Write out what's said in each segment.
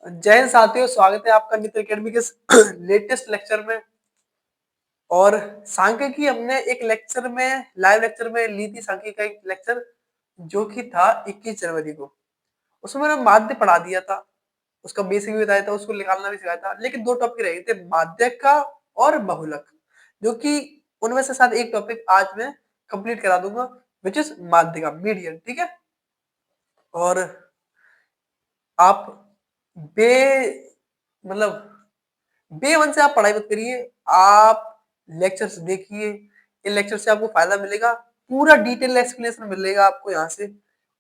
जय हिंद साथियों, स्वागत है आपका मित्र एकेडमी के लेटेस्ट लेक्चर में। और सांख्यिकी हमने एक लेक्चर में लाइव लेक्चर में ली थी। सांख्यिकी का एक लेक्चर जो कि था 21 जनवरी को। उसमें मैंने माध्य पढ़ा दिया था, उसका बेसिक भी बताया था, उसको निकालना भी सिखाया था। लेकिन दो टॉपिक रह गए थे, माध्यक का और बहुलक, जो कि उनमें से साथ एक टॉपिक आज मैं कंप्लीट करा दूंगा, विच इज माध्य का मीडियन। ठीक है। और आप बे मतलब बेमन से आप पढ़ाई मत करिए, आप लेक्चर्स देखिए। इन लेक्चर से आपको फायदा मिलेगा, पूरा डिटेल एक्सप्लेनेशन मिलेगा आपको यहाँ से।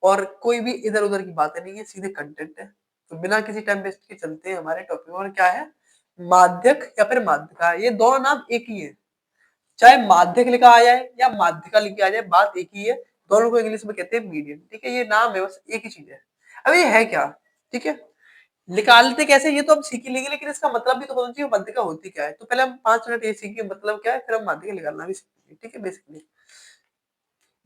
और कोई भी इधर उधर की बातें नहीं है, सीधे कंटेंट है। तो बिना किसी टाइम वेस्ट के चलते हैं हमारे टॉपिक। और क्या है, माध्यक या फिर माध्यिका, ये दोनों नाम एक ही है। चाहे माध्यक लिखा आ जाए या माध्यिका लिखा आ जाए, बात एक ही है। दोनों को इंग्लिश में कहते हैं मीडियम। ठीक है, ये नाम है, बस एक ही चीज है। अब ये है क्या, ठीक है, निकालते कैसे ये तो हम सीख ही लेंगे, लेकिन इसका मतलब भी तो पता चाहिए माध्यिका होती क्या है। तो पहले हम 5 मिनट ये सीखेंगे मतलब क्या है, फिर हम माध्यिका निकालना भी सीखेंगे। ठीक है, बेसिकली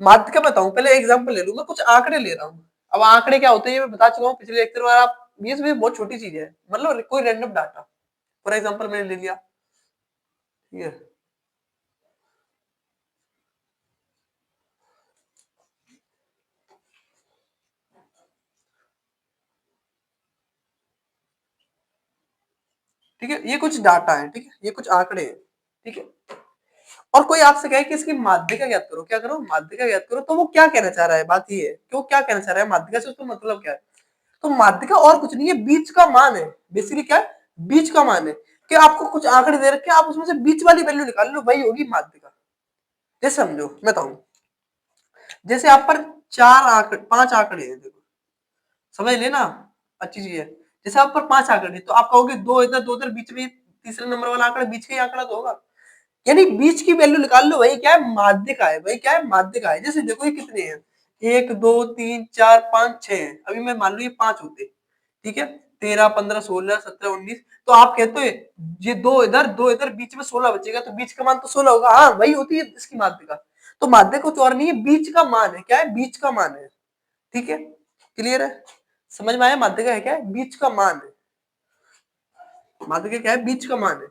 माध्यिका बताऊं, पहले एग्जांपल ले लूंगा, कुछ आंकड़े ले रहा हूँ। अब आंकड़े क्या होते हैं ये मैं बता चुका हूँ पिछले लेक्चर में। आप ये सब बहुत छोटी चीज है, मतलब कोई रैंडम डाटा। फॉर एग्जाम्पल मैंने ले लिया, ठीक है, ठीक है, ये कुछ डाटा है, ठीक है, ये कुछ आंकड़े हैं, ठीक है। और कोई आपसे कहे कि इसकी माध्यिका ज्ञात करो, क्या करो, माध्यिका ज्ञात करो, तो वो क्या कहना चाह रहा है, बात ये है कि वो क्या कहना चाह रहा है माध्यिका से, उसका मतलब क्या है। तो माध्यिका और कुछ नहीं है, बीच का मान है। बेसिकली क्या है, बीच का मान है। कि आपको कुछ आंकड़े दे रखे हैं, आप उसमें से बीच वाली वैल्यू निकाल लो, वही होगी माध्यिका। जैसे समझो, मैं बताऊं, जैसे आप पर 5 आंकड़े हैं, देखो समझ लेना, अच्छी चीज है। जैसे आप पर 5 आंकड़े, तो आप कहोगे दो इधर दो उधर, बीच में तीसरे नंबर वाला आंकड़ा बीच का ही आंकड़ा तो होगा। यानी बीच की वैल्यू निकाल लो, वही क्या है, माध्यिका है। वही क्या है, माध्यिका है। जैसे देखो ये कितने हैं, 1 2 3 4 5 6 है। अभी मैं मान लो ये 5 होते, ठीक है, 13 15 16 17 19। तो आप कहते हो ये दो इधर बीच में 16 बचेगा, तो बीच का मान तो 16 होगा। हाँ, वही होती है इसकी माध्यिका। तो माध्यिका कुछ और नहीं है, बीच का मान है। क्या है, बीच का मान है। ठीक है, क्लियर है, समझ में आया। माध्यिका है क्या है, बीच का मान है। माध्यिका क्या है, बीच का मान है।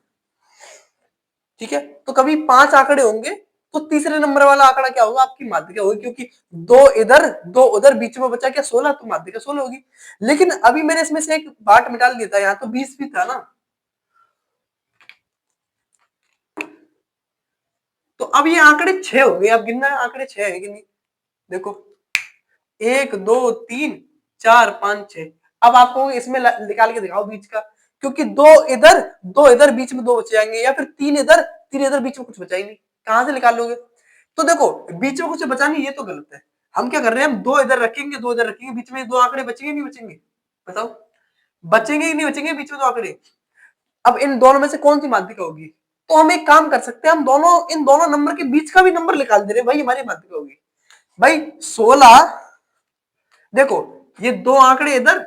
ठीक है, तो कभी 5 आंकड़े होंगे, तो तीसरे नंबर वाला आंकड़ा क्या होगा, आपकी माध्यिका होगी। क्योंकि दो इधर दो उधर, बीच में बचा क्या, 16, तो माध्यिका 16 होगी। लेकिन अभी मैंने इसमें से एक पार्ट निकाल दिया था, यहाँ तो 20 भी था ना। तो अब ये आंकड़े 6 हो गए। अब गिनना है, आंकड़े 6 है कि नहीं। देखो 1 2 3 4 5 6। अब आपको इसमें निकाल के दिखाओ बीच का। क्योंकि दो इधर बीच में दो बच जाएंगे, या फिर तीन इधर बीच में कुछ बचा ही नहीं। कहां से निकाल लोगे। तो देखो, बीच में कुछ बचा नहीं, ये तो गलत है। हम क्या कर रहे हैं, हम दो इधर रखेंगे दो इधर रखेंगे, बीच में दो आंकड़े बचेंगे नहीं बचेंगे, बताओ, बचेंगे ही नहीं बचेंगे बीच में दो आंकड़े। अब इन दोनों में से कौन सी माध्यिका होगी। तो हम एक काम कर सकते हैं, हम दोनों इन दोनों नंबर के बीच का भी नंबर निकाल दे रहे, भाई हमारी माध्यिका होगी। भाई 16, देखो ये दो आंकड़े इधर,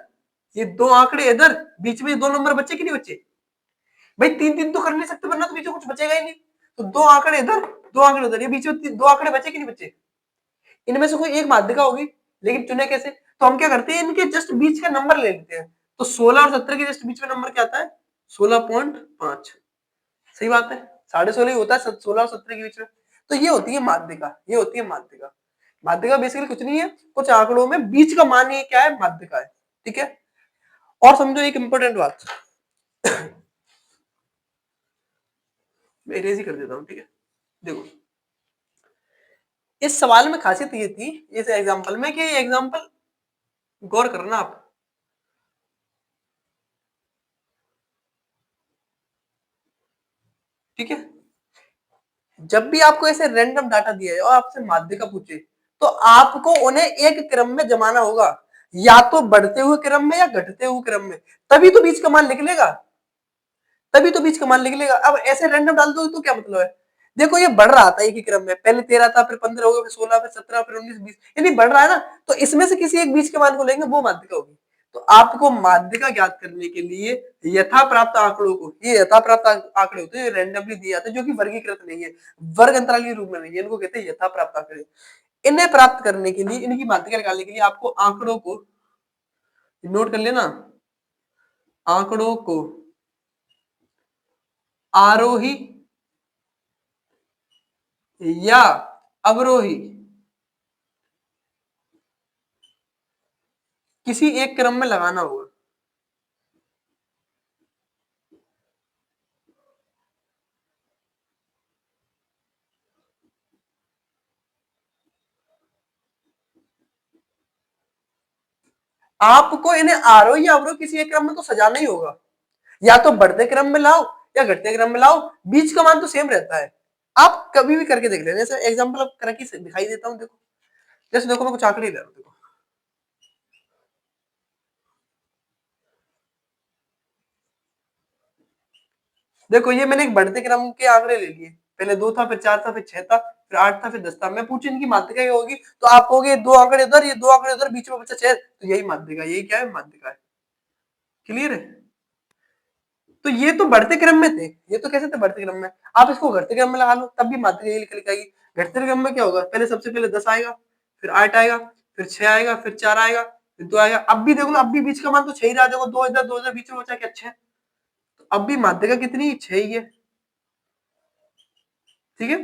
ये दो आंकड़े इधर, बीच में दो नंबर बचे कि नहीं बचे। भाई तीन तीन तो कर नहीं सकते, वरना तो बीच में कुछ बचेगा ही नहीं। तो दो आंकड़े इधर दो आंकड़े उधर, ये बीच में दो आंकड़े बचे कि नहीं बचे। इनमें से कोई एक माध्यिका होगी, लेकिन चुने कैसे। तो हम क्या करते हैं, इनके जस्ट बीच का नंबर ले लेते हैं। तो 16 और 17 के जस्ट बीच में नंबर क्या आता है, 16.5। सही बात है, 16.5 ही होता है 16 और 17 के बीच में। तो ये होती है माध्यिका, ये होती है माध्यिका। माध्यिका बेसिकली कुछ नहीं है, कुछ आंकड़ों में बीच का मान ही क्या है, माध्यिका है। ठीक है, और समझो एक इंपॉर्टेंट बात, मैं इरेज ही कर देता हूं, ठीक है। देखो इस सवाल में खासियत ये थी, इस एग्जांपल में, कि एग्जांपल गौर करना आप। ठीक है, जब भी आपको ऐसे रैंडम डाटा दिया है और आपसे माध्यिका पूछे, तो आपको उन्हें एक क्रम में जमाना होगा, या तो बढ़ते हुए क्रम में या घटते हुए क्रम में। तभी तो बीच का मान लिख लेगा, तभी तो बीच का मान लिख लेगा। अब ऐसे रैंडम डाल दो तो क्या मतलब है। देखो ये बढ़ रहा था एक ही क्रम में, पहले 13 था, फिर 15 हो गया, फिर 16, फिर 17, फिर 19 20, यानी बढ़ रहा है ना। तो इसमें से किसी एक बीच के मान को लेंगे, वो माध्यिका होगी। तो आपको माध्यिका ज्ञात करने के लिए यथा प्राप्त आंकड़ों को, ये यथा प्राप्त आंकड़े होते हैं, रैंडमली दिए जाते हैं, जो कि वर्गीकृत नहीं है, वर्ग अंतराल के रूप में नहीं है, इनको कहते हैं यथा प्राप्त आंकड़े। इन्हें प्राप्त करने के लिए, इनकी माध्यिका निकालने के लिए आपको आंकड़ों को नोट कर लेना। आंकड़ों को आरोही या अवरोही किसी एक क्रम में लगाना होगा। आपको इन्हें आरोही या अवरोही किसी एक क्रम में तो सजाना ही होगा, या तो बढ़ते क्रम में लाओ या घटते क्रम में लाओ, बीच का मान तो सेम रहता है। आप कभी भी करके देख लेना। जैसे एग्जांपल अब करके दिखाई देता हूँ, देखो। जैसे देखो मैं कुछ आंकड़े ले रहा हूँ, देखो। देखो ये मैंने एक बढ़ते क्रम के आंकड़े ले लिए। पहले 2 था, फिर 4 था, फिर 6 था, फिर 8 था, फिर 10 था। मैं पूछू इनकी माध्यिका क्या होगी, तो आप कहोगे 2 आंकड़े उधर, ये 2 आंकड़े उधर, बीच में बचा 6, तो यही माध्यिका, यही क्या है, माध्यिका है। क्लियर है। तो ये तो बढ़ते क्रम में थे, ये तो कैसे थे, बढ़ते क्रम में। आप इसको घटते क्रम में लगा लो, तब भी माध्यिका यही निकल के आएगी। घटते क्रम में क्या होगा, पहले सबसे पहले 10 आएगा, फिर 8 आएगा, फिर 6 आएगा, फिर 4 आएगा, फिर 2 आएगा। अब भी देखो ना, अब भी बीच का मान तो 6 ही रहा। देखो 2 इधर 2 इधर, बीच में बचा क्या, 6। तो अब भी माध्यिका कितनी, 6 ही है। ठीक है।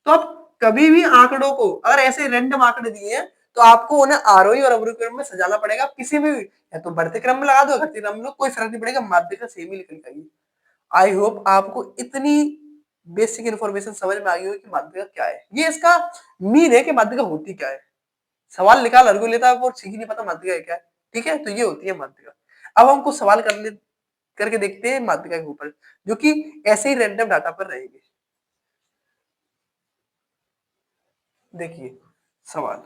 तो आप कभी भी आंकड़ों को अगर ऐसे रैंडम आंकड़े दिए हैं, तो आपको उन्हें आरोही और अवरोही क्रम में सजाना पड़ेगा। किसी भी, या तो बढ़ते क्रम में लगा दो, घटते क्रम में, कोई फर्क नहीं पड़ेगा, माध्यिका सेम ही निकल जाएगी। आई होप आपको इतनी बेसिक इन्फॉर्मेशन समझ में आ गई हो कि माध्यिका क्या है। ये इसका मीन है कि माध्यिका होती क्या है। सवाल निकाल हर कोई लेता है, वो ठीक ही नहीं पता माध्यिका क्या है। ठीक है, तो ये होती है माध्यिका। अब हम कुछ सवाल करके देखते हैं माध्यिका के ऊपर, जो कि ऐसे ही रैंडम डाटा पर रहेंगे। देखिए सवाल।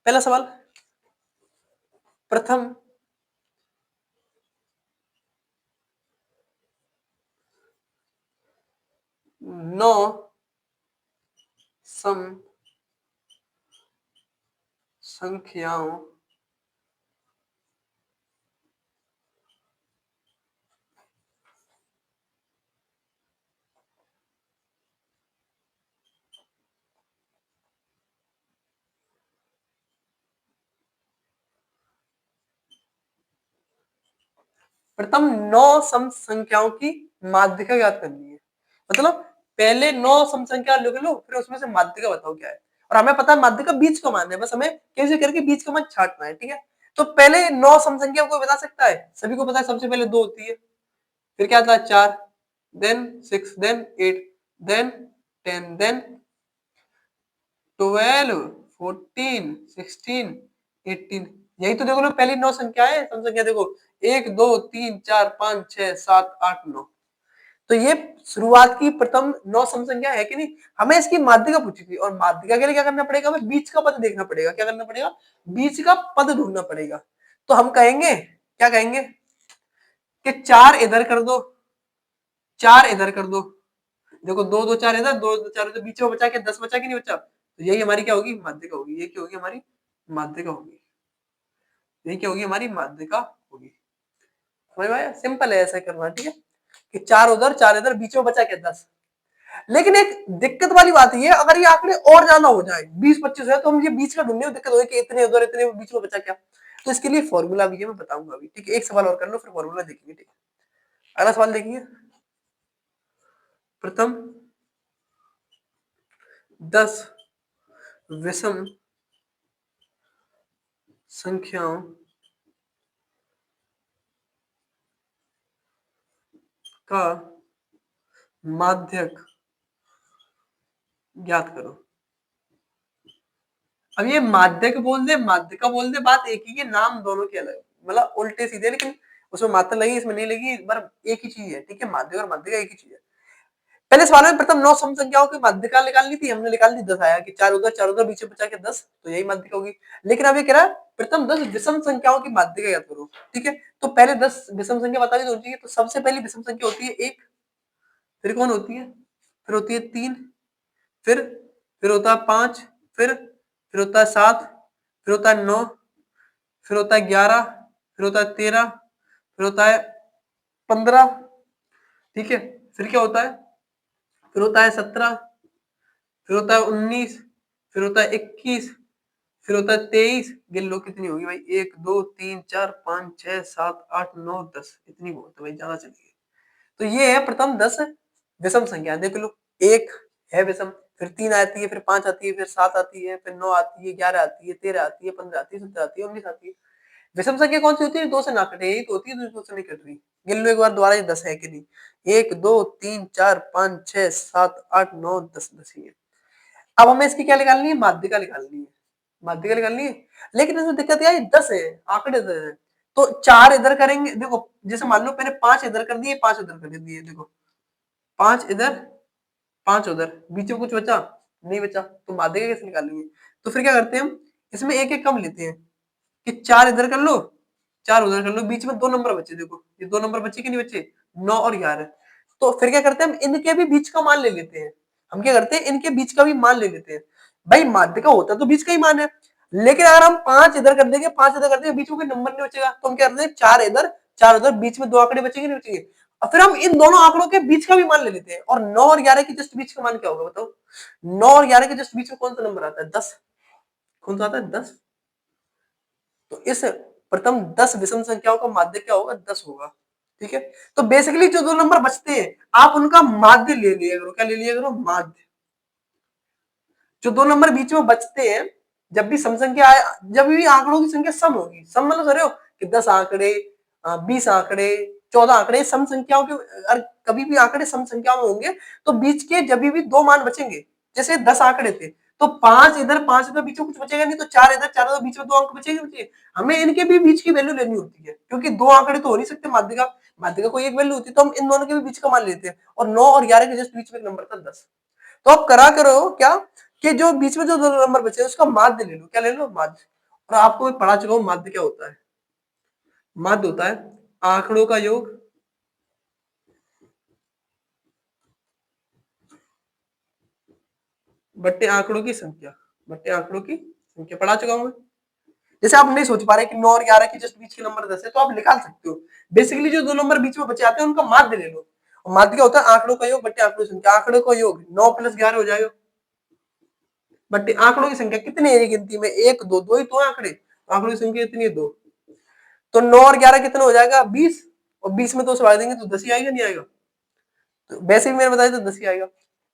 पहला सवाल, प्रथम 9 सम संख्याओं प्रथम 9 सम संख्याओं की माध्यिका ज्ञात करनी है। मतलब पहले 9 सम संख्या लिख लो, फिर उसमें से माध्यिका बताओ क्या है। और हमें पता है माध्यिका बीच का मान है, बस हमें कैसे करके बीच का मान छांटना है। ठीक है। तो पहले 9 सम संख्या कोई बता सकता है, सभी को पता है सबसे पहले 2 होती है, फिर क्या था 4, देन 6, देन 8, देन 10, देन 12, 14, 16, 18। यही तो देखो ना पहली 9 संख्या है, सम संख्या देखो 1 2 3 4 5 6 7 8 9। तो ये शुरुआत की प्रथम 9 सम संख्या है कि नहीं। हमें इसकी माध्यिका पूछी थी, और माध्यिका के लिए क्या करना पड़ेगा, हमें बीच का पद देखना पड़ेगा। क्या करना पड़ेगा, बीच का पद ढूंढना पड़ेगा। तो हम कहेंगे, क्या कहेंगे, कि 4 इधर कर दो, 4 इधर कर दो। देखो 2 2 4 इधर, 2 2 4 इधर, बीच में बचा के 10 बचा कि नहीं बचा। तो यही हमारी क्या होगी, माध्यिका होगी। ये क्या होगी, हमारी माध्यिका होगी। यही क्या होगी, हमारी माध्यिका होगी। समझ में आया, सिंपल है ऐसा करना। ठीक है, कि 4 उधर 4 इधर, बीच में बचा क्या, 10। लेकिन एक दिक्कत वाली बात ये है, अगर ये आंकड़े और ज्यादा हो जाए, 20 25 है, तो हम ये बीच का ढूंढने में दिक्कत होगी कि इतने उधर इतने बीच में बचा क्या। तो इसके लिए फॉर्मूला भी है, मैं बताऊंगा अभी। ठीक है, एक सवाल और कर लो, फिर फॉर्मूला देखेंगे। ठीक है, अगला सवाल देखिए। प्रथम 10 विषम संख्याओं का माध्यक ज्ञात करो। अब ये माध्यक बोल दे, माध्यिका बोल दे, बात एक ही है, नाम दोनों के अलग, मतलब उल्टे सीधे, लेकिन उसमें मात्रा लगी, इसमें नहीं लगी, पर एक ही चीज है। ठीक है, माध्यक और माध्यिका एक ही चीज है। पहले सवाल में प्रथम 9 सम संख्याओं की माध्यिका निकालनी थी, हमने निकाल दी, 10 आया कि 4 उधर बीच में बचा के 10, तो यही माध्यिका होगी। लेकिन अब ये कह रहा है प्रथम 10 विषम संख्याओं की माध्यिका ज्ञात करो। ठीक है, तो पहले 10 विषम संख्या बता दी तो चाहिए। तो सबसे पहली विषम संख्या होती है 1, फिर कौन होती है, फिर होती है 3, फिर फिर होता है 5, फिर होता है 7, फिर होता है 9, फिर होता है 11, फिर होता है 13, फिर होता है 15। ठीक है, फिर क्या होता है, फिर होता है 17, फिर होता है 19, फिर होता है 21, फिर होता है 23, गिन लो कितनी होगी भाई, 1 2 3 4 5 6 7 8 9 10, इतनी बहुत है भाई, ज्यादा चली गई। तो ये है प्रथम 10 विषम संख्या, देख लो। एक है विषम, फिर 3 आती है, फिर 5 आती है, फिर 7 आती है, फिर 9 आती है, 11 आती है, 13 आती है, 15 आती है, 17 आती है, 19 आती है। विषम संख्या कौन सी होती है? दो से ना कटे, यही तो होती है जो दो से नहीं कट रही। गिन लो एक बार दोबारा, ये 10 है कि नहीं? 1 2 3 4 5 6 7 8 9 10, 10 ही है। अब हमें इसकी क्या निकालनी है? माध्यिका निकालनी है। माध्यिका निकालनी है, लेकिन इसमें दिक्कत क्या है? 10 है, आंकड़े 10 है। तो 4 इधर करेंगे, देखो जैसे मान लो मैंने 5 इधर कर दिए, 5 इधर कर दिए, देखो 5 इधर 5 उधर, बीच में कुछ बचा नहीं बचा, तो माध्यिका कैसे निकालेंगे? तो फिर क्या करते हैं हम, इसमें एक एक कम लेते हैं कि 4 इधर कर लो, 4 उधर कर लो, बीच में 2 नंबर बचे, देखो ये 2 नंबर बचे कि नहीं बचे? 9 और 11। तो फिर क्या करते हैं हम, इनके भी बीच का मान ले लेते हैं। हम क्या करते हैं, इनके बीच का भी मान ले लेते हैं। भाई माध्यिका होता तो बीच का ही मान है, लेकिन अगर हम 5 इधर कर देंगे, 5 इधर कर देंगे, बीच में कोई नंबर नहीं बचेगा, तो हम क्या करते हैं, 4 इधर 4 उधर, बीच में 2 आंकड़े बचेंगे नहीं बचेंगे? और फिर हम इन दोनों आंकड़ों के बीच का भी मान ले लेते हैं। और 9 और 11 के जस्ट बीच का मान क्या होगा बताओ? 9 और 11 के जस्ट बीच में कौन सा नंबर आता है? 10। कौन सा आता है? 10। तो इस प्रथम 10 विषम संख्याओं का माध्य क्या होगा? 10 होगा। ठीक है, तो बेसिकली जो दो नंबर बचते हैं, आप उनका माध्य ले लिया करो। क्या ले लिया करो? माध्य। जो दो नंबर बीच में बचते हैं, जब भी सम संख्या आए, जब भी आंकड़ों की संख्या सम होगी, सम मतलब कर रहे हो कि 10 आंकड़े, 20 आंकड़े, 14 आंकड़े, सम संख्याओं के अगर कभी भी आंकड़े सम संख्याओं में होंगे, तो बीच के जब भी दो मान बचेंगे, जैसे 10 आंकड़े थे, तो 5 इधर 5 इधर, बीच में कुछ बचेगा नहीं, तो 4 इधर 4 इधर, बीच में दो अंक बचेंगे बचेंगे। हमें इनके भी बीच की वैल्यू लेनी होती है, क्योंकि दो आंकड़े तो हो नहीं सकते माध्यिका, माध्यिका कोई एक वैल्यू होती है, तो हम इन दोनों के भी बीच का मान लेते हैं। और 9 और 11 के जस्ट बीच में एक नंबर था 10। तो आप करा करो क्या, कि जो बीच में जो दो नंबर बचे उसका माध्य ले लो। क्या ले लो? माध्य। और आपको मैं पढ़ा चुका हूं माध्य क्या होता है। माध्य होता है आंकड़ों का योग बट्टे आंकड़ों की संख्या, बट्टे आंकड़ों की संख्या, पढ़ा चुका हूं मैं। जैसे आप नहीं सोच पा रहे कि 9 और 11 के जस्ट बीच के नंबर 10 है, तो आप निकाल सकते हो। बेसिकली जो दो नंबर बीच में बचे आते हैं उनका माध्य ले लो। और माध्य क्या होता है? आंकड़ों का योग बट्टे आंकड़ों की संख्या। आंकड़ों का योग 9 प्लस 11 हो जाएगा, बट्टे आंकड़ों की संख्या कितनी है गिनती में? 1 2, दो ही तो आंकड़े, आंकड़ों की संख्या इतनी है 2। तो 9 और 11 कितना हो जाएगा? 20। और 20 में 2 से भाग देंगे तो 10 ही आएगा, नहीं आएगा? तो वैसे भी मैंने बताया तो 10 ही आएगा।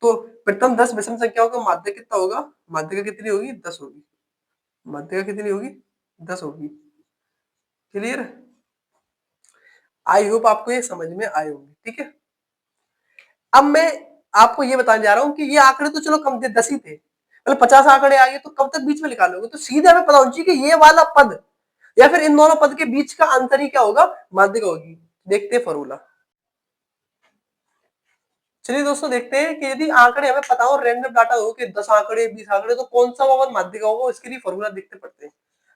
तो प्रथम 10 विषम संख्याओं का माध्य कितना होगा? माध्यिका कितनी होगी? 10 होगी। माध्यिका कितनी होगी? 10 होगी। क्लियर? आई होप आपको ये समझ में आए होंगे। ठीक है, अब मैं आपको ये बताने जा रहा हूं कि ये आंकड़े तो चलो कम थे, 10 ही थे, मतलब 50 आंकड़े आ गए, तो कब तक बीच में निकालोगे? तो सीधे हमें पता होना चाहिए कि ये वाला पद या फिर इन दोनों पद के बीच का अंतर ही क्या होगा? माध्यिका होगी। देखते हैं फॉर्मूला। चलिए दोस्तों देखते हैं कि यदि आंकड़े हमें पता हो, रैंडम डाटा हो कि 10 आंकड़े 20 आंकड़े, तो कौन सा पद माध्यिका होगा, इसके लिए फॉर्मूला देखते पड़ते हैं।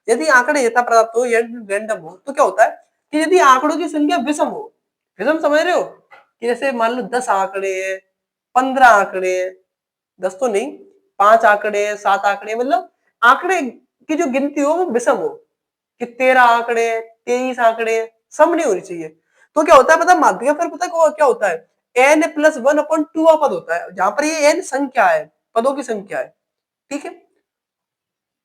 यदि आंकड़े यथा प्राप्त हो या रैंडम हो, तो क्या होता है कि यदि आंकड़ों की संख्या विषम हो, विषम समझ रहे हो कि जैसे मान लो 10 आंकड़े हैं, 15 आंकड़े हैं, 10 तो नहीं, 5 आंकड़े हैं, 7 आंकड़े, मतलब आंकड़े की जो गिनती हो वो विषम हो, कि 13 आंकड़े, 23 आंकड़े, सम नहीं होनी चाहिए। तो क्या होता है पता है माध्यिका? फिर पता है क्या होता है? n प्लस 1/2 पद होता है, जहां पर ये n संख्या है, पदों की संख्या है। ठीक है,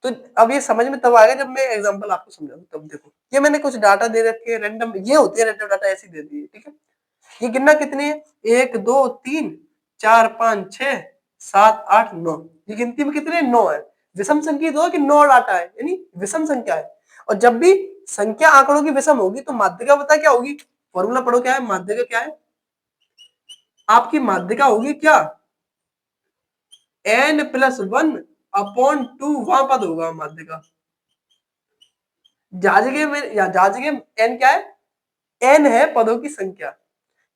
तो अब ये समझ में तब आएगा जब मैं एग्जांपल आपको समझाऊं। तब देखो, ये मैंने कुछ डाटा दे रखे हैं रैंडम, ये होती है रैंडम डाटा, ऐसी दे दी है। ठीक है, ये गिनना कितने हैं? 1 2 3 4 5 6 7 8 9, ये गिनती में कितने? 9 है। विषम संख्या तो है कि 9 डाटा है, यानी विषम संख्या है। और जब भी संख्या आंकड़ों की विषम होगी तो माध्यिका पता क्या होगी? फॉर्मूला पढ़ो, क्या है माध्यिका? क्या है आपकी माध्यिका? होगी क्या? n+1/2, वहां पद होगा माध्यिका। जाजगे में या जाजगे n क्या है? n है पदों की संख्या।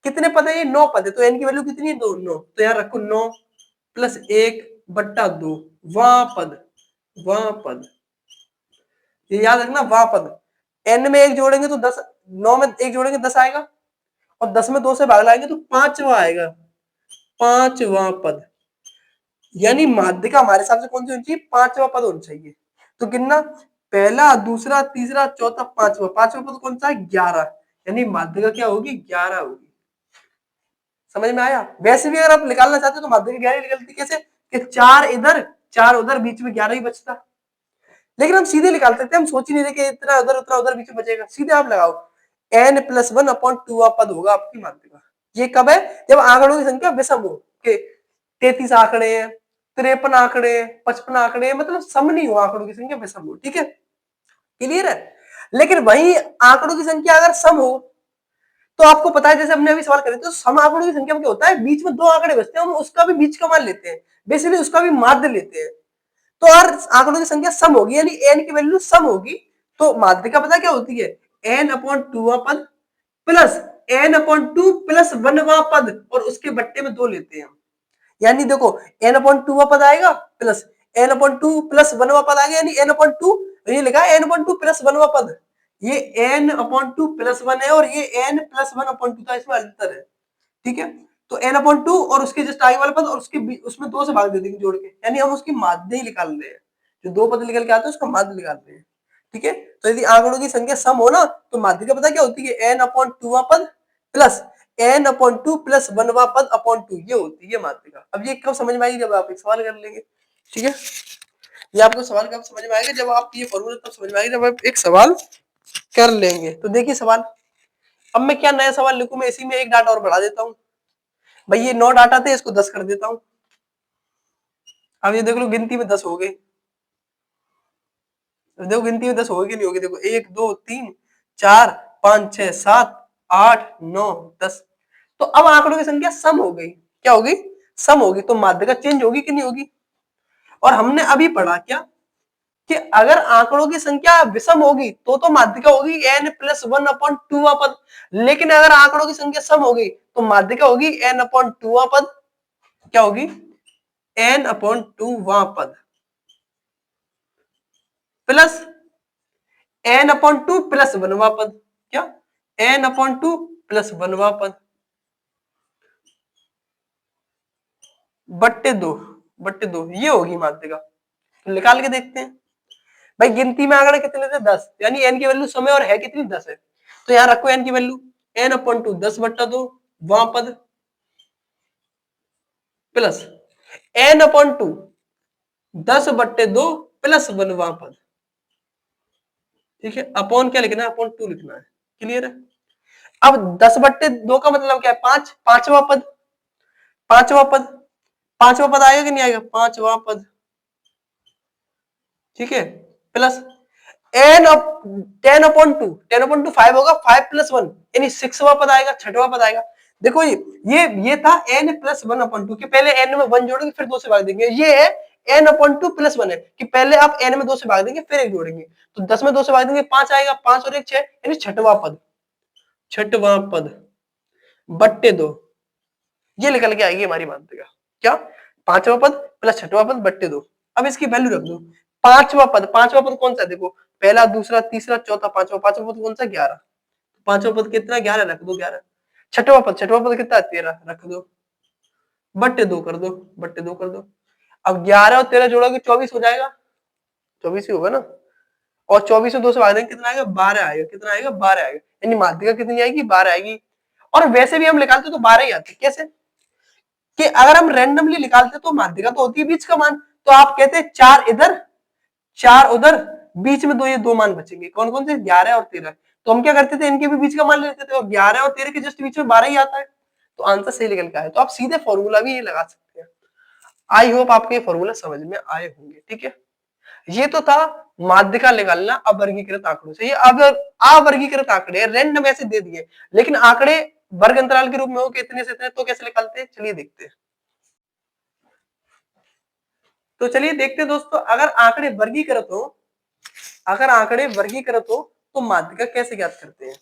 कितने पद है? ये 9 पद है, तो n की वैल्यू कितनी है? 2 9, तो यहाँ रखो 9 प्लस 1/2, वहां पद, वहां पद, ये याद रखना, वहां पद। n में एक जोड़ेंगे तो 10, 9 में एक जोड़ेंगे 10 आएगा, और 10 में 2 से भाग लाएंगे तो 5वां आएगा, 5वां पद। यानी माध्यिका हमारे हिसाब से कौन सी होनी चाहिए? 5वां पद होना चाहिए। तो गिनना, पहला, दूसरा, तीसरा, चौथा, 5वां, 5वां पद कौन सा है? 11। यानी माध्यिका क्या होगी? 11 होगी। समझ में आया? वैसे भी अगर आप निकालना चाहते हो तो माध्यिका 11 निकलती कैसे, कि 4 इधर 4 उधर, बीच में 11 ही बचता। लेकिन हम सीधे निकाल सकते हैं, हम सोच ही नहीं रहे कि इतना उधर बीच में बचेगा। सीधे आप लगाओ n+1/2 पद होगा आपकी माध्यिका। ये कब है? जब आंकड़ों की संख्या विषम हो, के 33 आंकड़े हैं, 53 आंकड़े, 55 आंकड़े, मतलब सम नहीं हो, आंकड़ों की संख्या विषम हो। ठीक है, क्लियर है? लेकिन वही आंकड़ों की संख्या अगर सम हो, तो आपको पता है, जैसे हमने अभी सवाल करे, तो सम आंकड़ों की संख्या में क्या होता है, बीच में 2 आंकड़े बचते हैं, हम उसका भी बीच का मान लेते हैं, बेसिकली उसका भी माध्य लेते हैं। तो और आंकड़ों की संख्या सम होगी, यानी n की वैल्यू सम होगी, तो माध्यिका पता क्या होती है, n/2 पद प्लस n/2 प्लस 1वां पद, और उसके बट्टे में 2 लेते हैं हम। यानी देखो, n/2 पद आएगा प्लस n/2 प्लस 1वां पद आ गया, यानी n/2, ये लिखा है n/2 प्लस 1वां पद, ये n/2 प्लस 1 है, और ये n+1/2 था, इसमें अंतर है। ठीक है, तो n/2 और उसके जस्ट आगे वाला पद, और उसमें 2 से भाग दे देंगे जोड़ के, यानी हम उसकी माध्य ही निकाल रहे हैं, जो 2 पद निकल के आते हैं उसका माध्य निकाल रहे हैं। ठीक है, तो यदि आंकड़ों की संख्या सम हो ना, तो माध्य का पता क्या होती है, n/2 पद प्लस n/2 प्लस 1वां पद अपॉन 2, ये होती है माध्यिका। अब ये कब समझ में आएगी, जब आप एक सवाल कर लेंगे। ठीक है, ये आपको सवाल कब समझ में आएगा, जब आप ये फॉर्मूला तब समझ में आएगा जब आप एक सवाल कर लेंगे। तो देखिए सवाल, अब मैं क्या नया सवाल लिखूं, मैं इसी में एक डाटा और बढ़ा देता हूं। भाई ये 9 डाटा थे, इसको 10 कर देता हूं। अब ये देख लो, गिनती में 10 हो गए। देखो गिनती में 10 होगी कि नहीं होगी, देखो 1 2 3 4 5 6 7 8 9 10। तो अब आंकड़ों की संख्या सम हो गई, क्या होगी, सम होगी, तो माध्यिका चेंज होगी कि नहीं होगी। और हमने अभी पढ़ा क्या, कि अगर आंकड़ों की संख्या विषम होगी तो माध्यिका होगी n+1/2 पद, लेकिन अगर आंकड़ों की संख्या सम होगी तो माध्यिका होगी n/2 पद, क्या होगी, n/2 पद प्लस n/2 प्लस 1वां पद, क्या, n/2 प्लस 1वां पद बट्टे दो, ये होगी माध्यिका। तो निकाल के देखते हैं। भाई गिनती में आंकड़े कितने थे, 10, यानी n की वैल्यू समय और है कितनी, 10 है, तो यहां रखो n की वैल्यू, n/2 10/2 वहां पद प्लस n/2 10/2 प्लस 1वां पद। ठीक है, अपॉन क्या लिखना है, अपॉन 2 लिखना है। क्लियर है? अब 10/2 का मतलब क्या है, 5, पांचवा पद, पांचवा पद, पांचवा पद आएगा कि नहीं आएगा, पांचवा पद। ठीक है, प्लस n ऑफ 10/2, 10/2 5 होगा, 5 प्लस 1 यानी 6वां पद आएगा, छठवां पद आएगा। देखो ये था n+1/2 के पहले n में 1 जोड़ेंगे फिर 2 से भाग देंगे, ये है n/2 प्लस 1 है कि पहले आप n में 2 से भाग देंगे फिर 1 जोड़ेंगे, तो 10 में 2 से भाग देंगे 5 आएगा, 5 और 1 6, यानी छठवां पद, छठवां पद बट्टे 2, ये निकल के आएगी हमारी माध्यिका, क्या, पांचवा पद प्लस छठवां पद बट्टे 2। अब इसकी वैल्यू रख दो, पांचवा पद कौन सा है, देखो पहला दूसरा तीसरा चौथा पांचवा, पांचवा पद कौन सा, 11, पांचवा पद कितना, 11, रख दो 11। छठवां पद कितना, 13, रख दो, बट्टे 2 कर दो, बट्टे 2 कर दो। अब 11 और 13 जोड़ोगे 24 हो जाएगा, 24 ही होगा ना, और 24 से 2 से भाग देंगे कितना आएगा, 12 आएगा, कितना आएगा, 12 आएगा, यानी माध्यिका कितनी आएगी, 12 आएगी। और वैसे भी हम निकालते तो 12 ही आती, कैसे, कि अगर हम रैंडमली निकालते तो माध्यिका तो होती है बीच का मान, तो आप कहते हैं 4 इधर 4 उधर, बीच में ये दो मान बचेंगे, कौन कौन से, 11 और 13। तो हम क्या करते थे, इनके भी बीच का मान लेते थे, और 11 और 13 के जस्ट बीच में 12 ही आता है, तो आंसर सही निकल के आया। तो आप सीधे फॉर्मूला भी ये लगा सकते हैं। आई होप आपको ये फॉर्मूला समझ में आए होंगे। ठीक है, ये तो था माध्यिका निकालना अवर्गीकृत आंकड़ों से। ये अब अवर्गीकृत आंकड़े रैंडम ऐसे दे दिए, लेकिन आंकड़े वर्ग अंतराल के रूप में हो कि इतने से इतने, तो कैसे निकालते हैं, चलिए देखते हैं। तो चलिए देखते हैं दोस्तों, अगर आंकड़े वर्गीकृत हो तो माध्यिका कैसे ज्ञात करते हैं।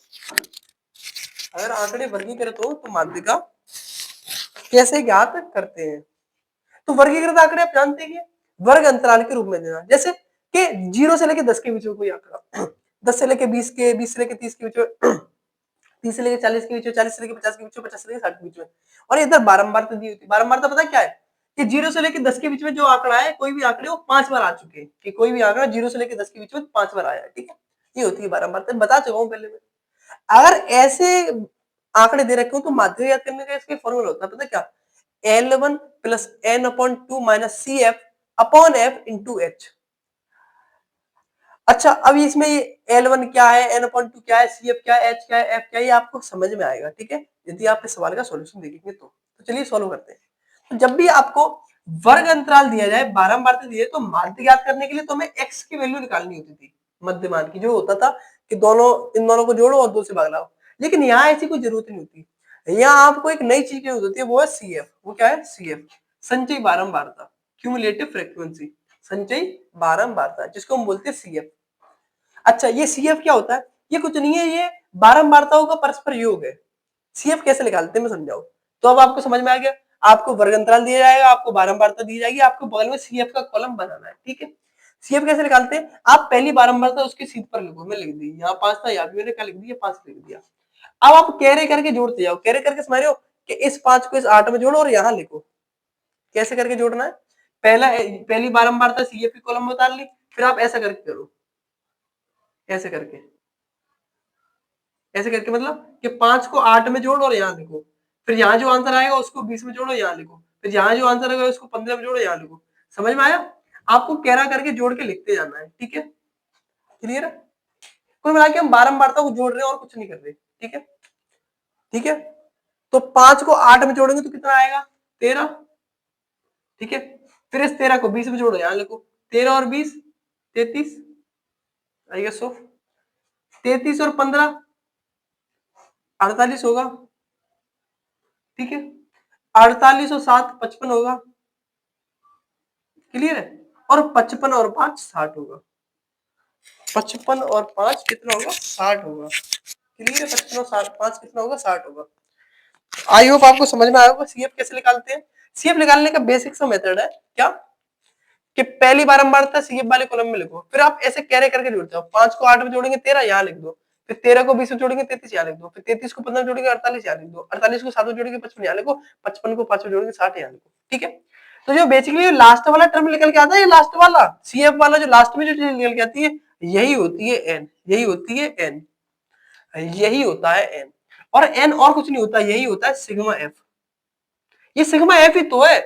अगर आंकड़े वर्गीकृत हो तो माध्यिका कैसे ज्ञात करते हैं। तो वर्गीकृत आंकड़े आप जानते हैं, वर्ग अंतराल के रूप में देना, जैसे कि 0 से लेकर 10 के बीच में कोई आंकड़ा, 10 से लेकर 20 के, 20 से लेकर 30 के बीच में, 30 से लेकर 40 के बीच में, 40 से लेकर 50 के बीच में, 50 से लेकर 60 के बीच में, और इधर बारंबारता दी होती है। बारंबारता पता क्या है, कि 0 से लेकर 10 के बीच में जो आंकड़ा है, कोई भी आंकड़े वो 5 बार आ चुके हैं, कि कोई भी आंकड़ा 0 से लेकर 10 के बीच में 5 बार आया है। ठीक है, ये होती है बारंबारता, बता चुका हूं पहले में। अगर ऐसे आंकड़े दे रखे हो तो माध्यिका याद करने का इसका फॉर्मूला होता है, पता क्या, L1 plus n/2 minus CF upon F into H। अच्छा, अब इसमें ये L1 क्या है, N/2 क्या है, CF क्या है, H क्या है, F क्या है, ये आपको समझ में आएगा, ठीक है, यदि आप इस सवाल का सॉल्यूशन देखेंगे तो चलिए सॉल्व करते हैं। तो जब भी आपको वर्ग अंतराल दिया जाए, बारंबारता दी जाए, तो माध्य ज्ञात करने के लिए तो हमें x की वैल्यू निकालनी होती थी, मध्यमान की, जो होता था कि दोनों इन दोनों को जोड़ो और 2 से भाग लाओ। लेकिन यहाँ ऐसी कोई जरूरत नहीं होती, यहाँ आपको एक नई चीज की जरूरत होती है, वो है CF। वो क्या है? CF, संचयी बारंबारता, क्यूमुलेटिव फ्रीक्वेंसी, संचयी बारंबारता, जिसको हम बोलते हैं CF। अच्छा, ये CF क्या होता है? ये कुछ नहीं है, ये बारंबारताओं का परस्पर योग है। CF कैसे निकालते हैं मैं समझाऊं। तो अब आपको समझ में आ गया। आपको वर्ग अंतराल दिया जाएगा, आपको बारंबारता दी जाएगी, आपको बगल में CF का कॉलम बनाना है, ठीक है। CF कैसे निकालते हैं? आप पहली बारंबारता उसकी सीध पर लिखो, मैं लिख दी, यहाँ 5 था, यहाँ भी मैंने क्या लिख दिया, 5 लिख दिया। अब आप कैरे करके जोड़ते जाओ, कैरे करके समझ रहे हो कि इस 5 को इस 8 में जोड़ो और यहाँ लिखो। कैसे करके जोड़ना है? पहली बारंबारता CF की कॉलम में उतार ली, फिर आप ऐसा करके करो, ऐसे करके, ऐसे करके मतलब कि 5 को 8 में जोड़ो और यहाँ लिखो, फिर यहाँ जो आंसर आएगा उसको 20 में जोड़ो, यहाँ लिखो, फिर यहाँ जो आंसर आएगा उसको 15 में जोड़ो, यहाँ लिखो। समझ में आया? आपको कैरा करके जोड़ के लिखते जाना है, ठीक है, क्लियर है? कुल मिला के हम बारंबारता को जोड़ रहे हैं और कुछ नहीं कर रहे, ठीक है, ठीक है। तो 5 को 8 में जोड़ेंगे तो कितना आएगा? 13, ठीक है। फिर इस 13 को 20 में जोड़ो, यहाँ लिखो, 13 और 20 33, आई गेस सो, 33 और 15 48 होगा, ठीक है। 48 और 7 55 होगा, क्लियर है। और 55 और 5 60 होगा, 55 और 5 कितना होगा? 60 होगा, क्लियर है। 55 और 60, 5 कितना होगा? 60 होगा। आई होप आपको समझ में आया होगा CF कैसे निकालते हैं। CF निकालने का बेसिक सा मेथड है क्या, कि पहली बारंबारता CF वाले कॉलम में लिखो, फिर आप ऐसे कैरे करके जोड़ते हो। 5 को 8 में जोड़ेंगे 13, यहाँ लिख दो, फिर 13 को 20 में जोड़ेंगे 33, यहाँ लिख दो, फिर 33 को 15 में जोड़ेंगे 48, यहाँ लिख दो, 48 को 7 में जोड़ेंगे 55, यहाँ लिखो, 55 को 5 में जोड़ेंगे 60, यहाँ लिखो, ठीक है। तो जो बेसिकली लास्ट वाला टर्म निकल के आता है, ये लास्ट वाला CF वाला जो लास्ट में जो चीज निकल के आती है, यही होती है n, यही होती है n, यही होता है n। और n और कुछ नहीं होता, यही होता है सिग्मा f। ये सिग्मा f ही तो है,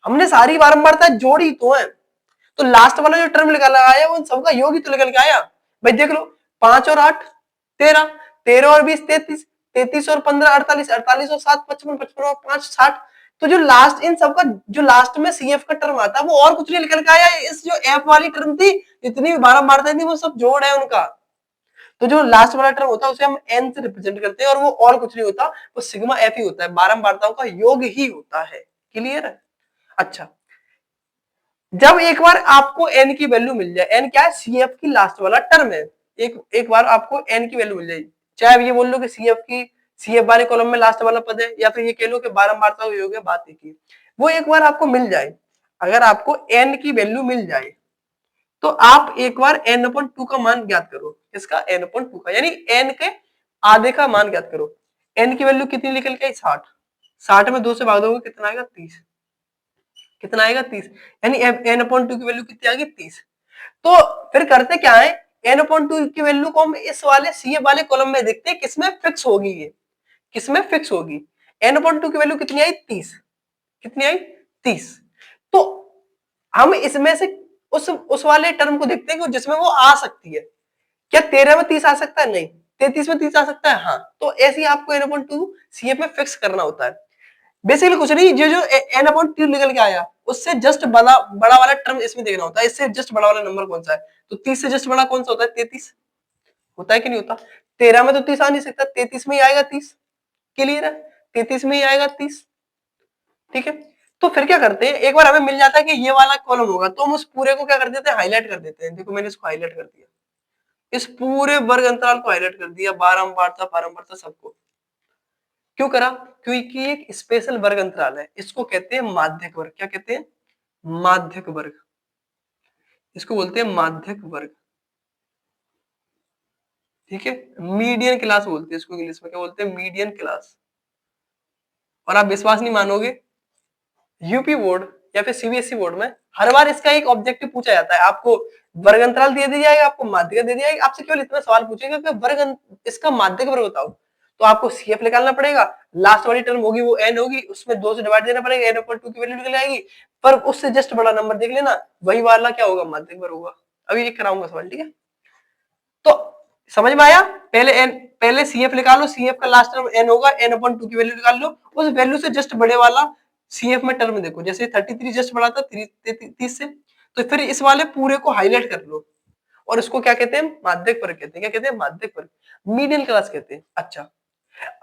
हमने सारी बारंबारता जोड़ी तो है। तो लास्ट वाला जो टर्म निकल आया वो सबका योग ही तो निकल के आया। भाई देख लो, 5 और 8 13, 13 और 20 33, 33 और 15 48, 48 और 7 55, 55 और 5 60। तो जो लास्ट इन सबका जो लास्ट में CF का टर्म आता है वो और कुछ नहीं निकल के आया, इस जो F वाली टर्म थी, जितनी भी बारंबारता थी, वो सब जोड़ है उनका। तो जो लास्ट वाला टर्म होता है उसे हम n से रिप्रेजेंट करते हैं, और वो और कुछ नहीं होता, वो सिग्मा f ही होता है, बारंबारताओं का योग ही होता है, क्लियर है। अच्छा, जब एक बार आपको n की वैल्यू मिल जाए, n क्या है? CF की लास्ट वाला टर्म है। एक बार आपको n की वैल्यू मिल जाए, चाहे ये बोल लो कि CF वाले कॉलम में लास्ट वाला पद है, या फिर ये कह लो कि बारंबारता का योग है, बात एक ही। वो एक बार आपको मिल जाए, अगर आपको n की वैल्यू मिल जाए, तो आप एक बार n/2 का मान ज्ञात करो, इसका n/2 का, यानी n के आधे का मान ज्ञात करो। n की वैल्यू कितनी निकल के आई? 60, 60 में 2 से भाग दोगे कितना आएगा? 30, कितना आएगा? 30, यानी n/2 की वैल्यू कितनी आ गई? 30। तो फिर करते क्या है, n/2 की वैल्यू को हम इस वाले CF वाले कॉलम में देखते हैं किसमें फिक्स होगी, ये किसमें फिक्स होगी। n/2 की वैल्यू कितनी आई? 30, कितनी आई? 30। तो हम इसमें से उस वाले टर्म को देखते हैं कि जिसमें वो आ सकती है। क्या 13 में 30 आ सकता है? नहीं। 33 में 30 आ सकता है? हाँ। तो ऐसे ही आपको n/2 CF में फिक्स करना होता है। बेसिकली कुछ नहीं, जो जो n/2 निकल के आया उससे जस्ट बड़ा बड़ा वाला टर्म इसमें देखना होता है, इससे जस्ट बड़ा वाला नंबर कौन सा है। तो 30 से जस्ट बड़ा कौन सा होता है? 33 होता है कि नहीं होता। 13 में तो 30 आ नहीं सकता, 33 में ही आएगा 30, क्लियर है, 33 में ही आएगा 30, ठीक है। तो फिर क्या करते हैं, एक बार हमें मिल जाता है कि ये वाला कॉलम होगा, तो हम उस पूरे को क्या कर देते हैं? हाईलाइट कर देते हैं। देखो मैंने इसको हाईलाइट कर दिया, इस पूरे वर्ग अंतराल को हाईलाइट कर दिया, बारंबारता बारंबारता सबको। क्यों करा? क्योंकि एक स्पेशल वर्ग अंतराल है, इसको कहते हैं माध्यक वर्ग। क्या कहते हैं? माध्यक वर्ग, इसको बोलते हैं माध्यक वर्ग, ठीक है। मीडियन क्लास बोलते हैं इसको, इंग्लिश में क्या बोलते हैं? Median class. और आप विश्वास नहीं मानोगे, यूपी बोर्ड या फिर CBSE बोर्ड में हर बार इसका एक ऑब्जेक्टिव पूछा जाता है। आपको वर्ग अंतराल दे दिया जाएगा, आपको माध्यक दे दिया जाएगा, आपसे केवल इतना सवाल पूछेगा कि इसका माध्यक वर्ग बताओ। तो आपको CF निकालना पड़ेगा, लास्ट वाली टर्म होगी वो n होगी, उसमें 2 से डिवाइड देना पड़ेगा, n/2 की वैल्यू निकल आएगी, पर उससे जस्ट बड़ा नंबर देख लेना, वही वाला क्या होगा? माध्यक वर्ग होगा। अभी ये कराऊंगा सवाल, ठीक है। समझ में आया? पहले CF निकालो, CF का लास्ट टर्म n होगा, n अपॉन 2 की वैल्यू निकाल लो, उस वैल्यू से जस्ट बड़े वाला CF में टर्म देखो, जैसे 33 जस्ट बढ़ा था 30 से, तो फिर इस वाले पूरे को हाईलाइट कर लो, और उसको क्या कहते हैं? माध्यक वर्ग कहते हैं। क्या कहते हैं? माध्यक वर्ग, मीडियन क्लास कहते हैं। अच्छा,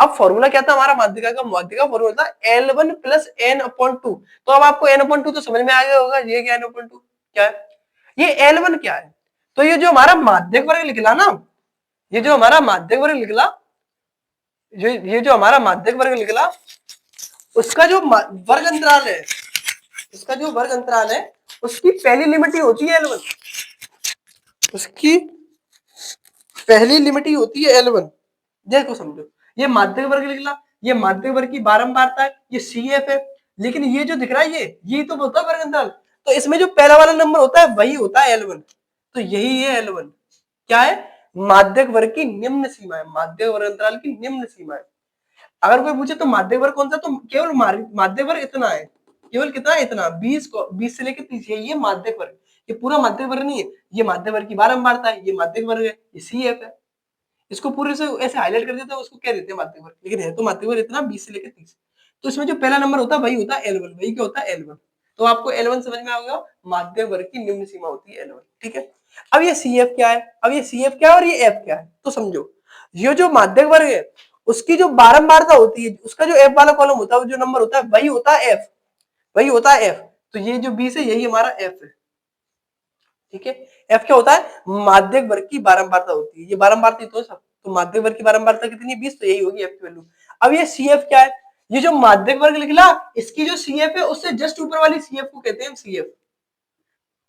अब फॉर्मूला क्या था हमारा माध्यिका का? माध्यिका फॉर्मूला था L1 प्लस n अपॉन 2। तो अब आपको n अपॉन 2 तो समझ में आ गया होगा, ये क्या n अपॉन 2 क्या है? ये L1 क्या है? तो ये जो हमारा माध्यक वर्ग निकला ना, ये जो हमारा माध्यक वर्ग निकला, ये जो हमारा माध्यक वर्ग निकला, उसका जो वर्ग अंतराल है, उसका जो वर्ग अंतराल है, उसकी पहली लिमिट ही होती है L1। उसकी पहली लिमिट ही होती है L1। देखो समझो, ये माध्यक वर्ग निकला, ये माध्यक वर्ग की बारंबारता है, ये CF है, लेकिन ये जो दिख रहा है ये तो होता है वर्ग अंतराल। तो इसमें जो पहला वाला नंबर होता है वही होता है L1। तो यही है L1। क्या है? माध्यक वर्ग की निम्न सीमा है, माध्यक वर्ग अंतराल की निम्न सीमा है। अगर कोई पूछे तो माध्यक वर्ग कौन सा, तो केवल माध्यक वर्ग इतना है, केवल कितना है? इतना, 20 से लेकर 30, ये माध्यक वर्ग, ये पूरा माध्यक वर्ग नहीं है, ये माध्यक वर्ग की बारंबारता है, ये माध्यक वर्ग है, ये CF है। इसको पूरे से ऐसे हाईलाइट कर देते हैं, उसको कह देते हैं माध्यक वर्ग, लेकिन है तो माध्यक वर्ग इतना, 20 से लेकर 30। तो इसमें जो पहला नंबर होता है वही होता है L1। वही क्या होता है? L1। तो आपको L1 समझ में आ गया, माध्यक वर्ग की निम्न सीमा होती है L1। ठीक है, अब ये CF क्या है? अब ये CF क्या है और ये F क्या है? तो समझो, ये जो माध्यक वर्ग है उसकी जो बारंबारता होती है, उसका जो F वाला कॉलम होता है, जो नंबर होता है वही होता है F, वही होता है F। तो ये जो 20 है यही हमारा F है। ठीक है, F क्या होता है? माध्यक वर्ग की बारंबारता होती है, ये बारंबारता तो सब, तो माध्यक वर्ग की बारंबारता कितनी है? 20, तो यही होगी F की वैल्यू। अब ये CF क्या है? ये जो माध्यक वर्ग निकला, इसकी जो CF है उससे जस्ट ऊपर वाली CF को कहते हैं CF।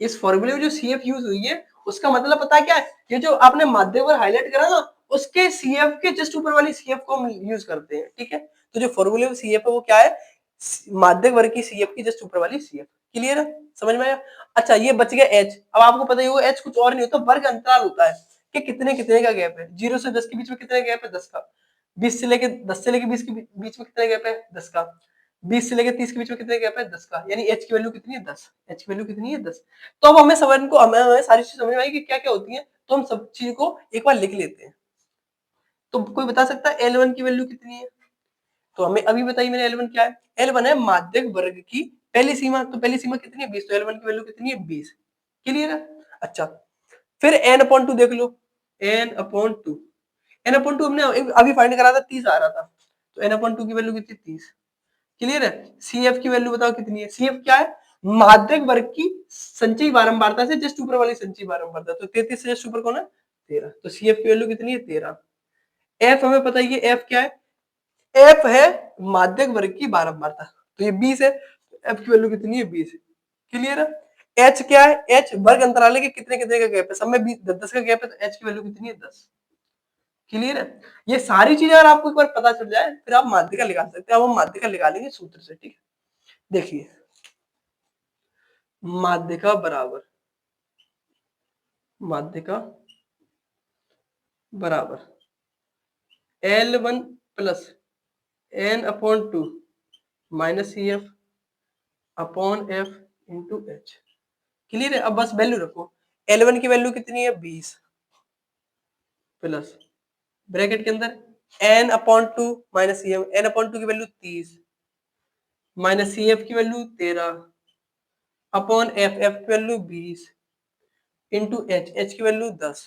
इस फॉर्मूले में जो CF यूज हुई है उसका मतलब पता है क्या है? ये जो आपने माध्यक वर्ग हाईलाइट करा ना, उसके CF के जस्ट ऊपर वाली CF को हम यूज करते हैं। ठीक है, तो जो फॉर्मूले में CF है वो क्या है? माध्यक वर्ग की CF की जस्ट ऊपर वाली CF। क्लियर है? समझ में आया? अच्छा, ये बच गया H। अब आपको पता ही होगा H कुछ और नहीं होता, वर्ग अंतराल होता है कि कितने कितने का गैप है। 0 से 10 के बीच में कितने गैप है? 10 का। 20 से लेके 10 से लेके 20 के बीच में कितने गैप है? 10 का। 20 से लेके 30 के बीच में कितने गैप है? 10 का। यानी H की वैल्यू कितनी है? 10। H की वैल्यू कितनी है? 10। तो अब हमें सारी चीज समझ में आई कि क्या क्या होती है, तो हम सब चीज को एक बार लिख लेते हैं। तो कोई बता सकता है L1 की वैल्यू कितनी है? तो हमें अभी बताइए मैंने L1 क्या है? L1 है माध्यक वर्ग की पहली सीमा। तो पहली सीमा कितनी है? 20। तो L1 की वैल्यू कितनी है? 20। क्लियर है? अच्छा, फिर n अपॉन 2 देख लो, n अपॉन 2। n अपॉन 2 हमने अभी फाइंड करा था, 30 आ रहा था, तो n अपॉन 2 की वैल्यू कितनी? 30। क्लियर है? CF की वैल्यू बताओ कितनी है? CF क्या है? माध्यक वर्ग की संचयी बारंबारता से जस्ट ऊपर वाली संचयी बारंबारता, तो 33 से जस्ट ऊपर कौन है? 13। तो CF की वैल्यू कितनी है? 13। F हमें पता है, F क्या है? F है माध्यक वर्ग की बारंबारता, तो ये 20 है, F की वैल्यू कितनी है? 20। क्लियर है? H क्या है? H वर्ग अंतराल के कितने कितने का गैप है, सब में 10 का गैप है, तो H की वैल्यू कितनी है? 10। क्लियर है? ये सारी चीजें अगर आपको एक बार पता चल जाए फिर आप माध्यिका निकाल सकते हैं। अब हम माध्यिका निकालेंगे सूत्र से। ठीक है, देखिए, माध्यिका बराबर, माध्यिका बराबर L1 plus n upon 2 minus CF upon F into H। Clear है? अब बस वैल्यू रखो, L1 की वैल्यू कितनी है? 20 प्लस ब्रैकेट के अंदर n upon 2 minus CF, n upon 2 की वैल्यू 30 माइनस CF की वैल्यू 13 अपॉन F, F की वैल्यू 20 इंटू H, H की वैल्यू 10।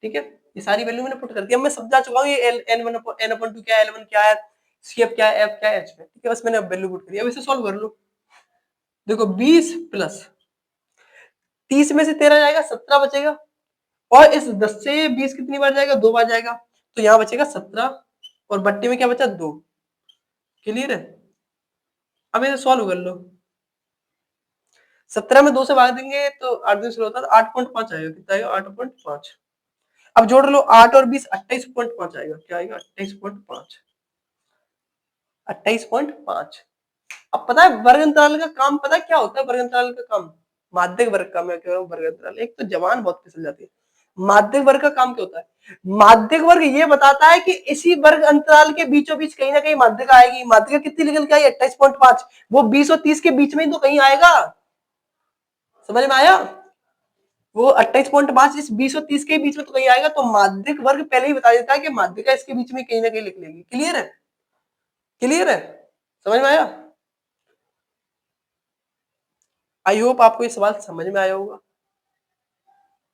ठीक है, ये सारी वैल्यू मैंने पुट कर दी। अब मैं समझा चुका हूँ ये n अपॉन 2 क्या है, L1 क्या है, CF क्या है, F क्या है, H क्या है। ठीक है, बस मैंने अब वैल्यू पुट करी। अब इसे सॉल्व कर लो। देखो 20 प्लस 30 में से 13 जाएगा, 17 बचेगा, और इस 10 से 20 कितनी बार जाएगा? 2 बार जाएगा, तो यहाँ बचेगा 17, और बट्टे में क्या बचा? 2। क्लियर है? अब इसे सॉल्व कर लो। 17 में 2 से भाग देंगे तो 8 दिन होता है, 8.5 आएगा। कितना आएगा? 8.5। अब जोड़ लो 8 और 20, 28.5 आएगा। क्या आएगा? 28.5। 28.5। अब पता है वर्ग अंतराल का काम, पता है क्या होता है वर्ग अंतराल का काम? माध्यक वर्ग का, मैं कह रहा हूँ वर्ग अंतराल, एक तो जवान बहुत फिसल जाती है। माध्यक वर्ग का काम क्या होता है? माध्यक वर्ग ये बताता है कि इसी वर्ग अंतराल के बीचों बीच कहीं ना कहीं माध्यिका आएगी। माध्यिका कितनी निकल के आई? 28.5। वो 20 और 30 के बीच में ही तो कहीं आएगा। समझ में आया? वो 28.5 इस 20 और 30 के बीच में तो कहीं आएगा, तो माध्यिक वर्ग पहले ही बता देता है कि माध्यिका इसके बीच में कहीं ना कहीं लिख लेगी। क्लियर है? क्लियर है? समझ में आया? आई होप आपको ये सवाल समझ में आया होगा।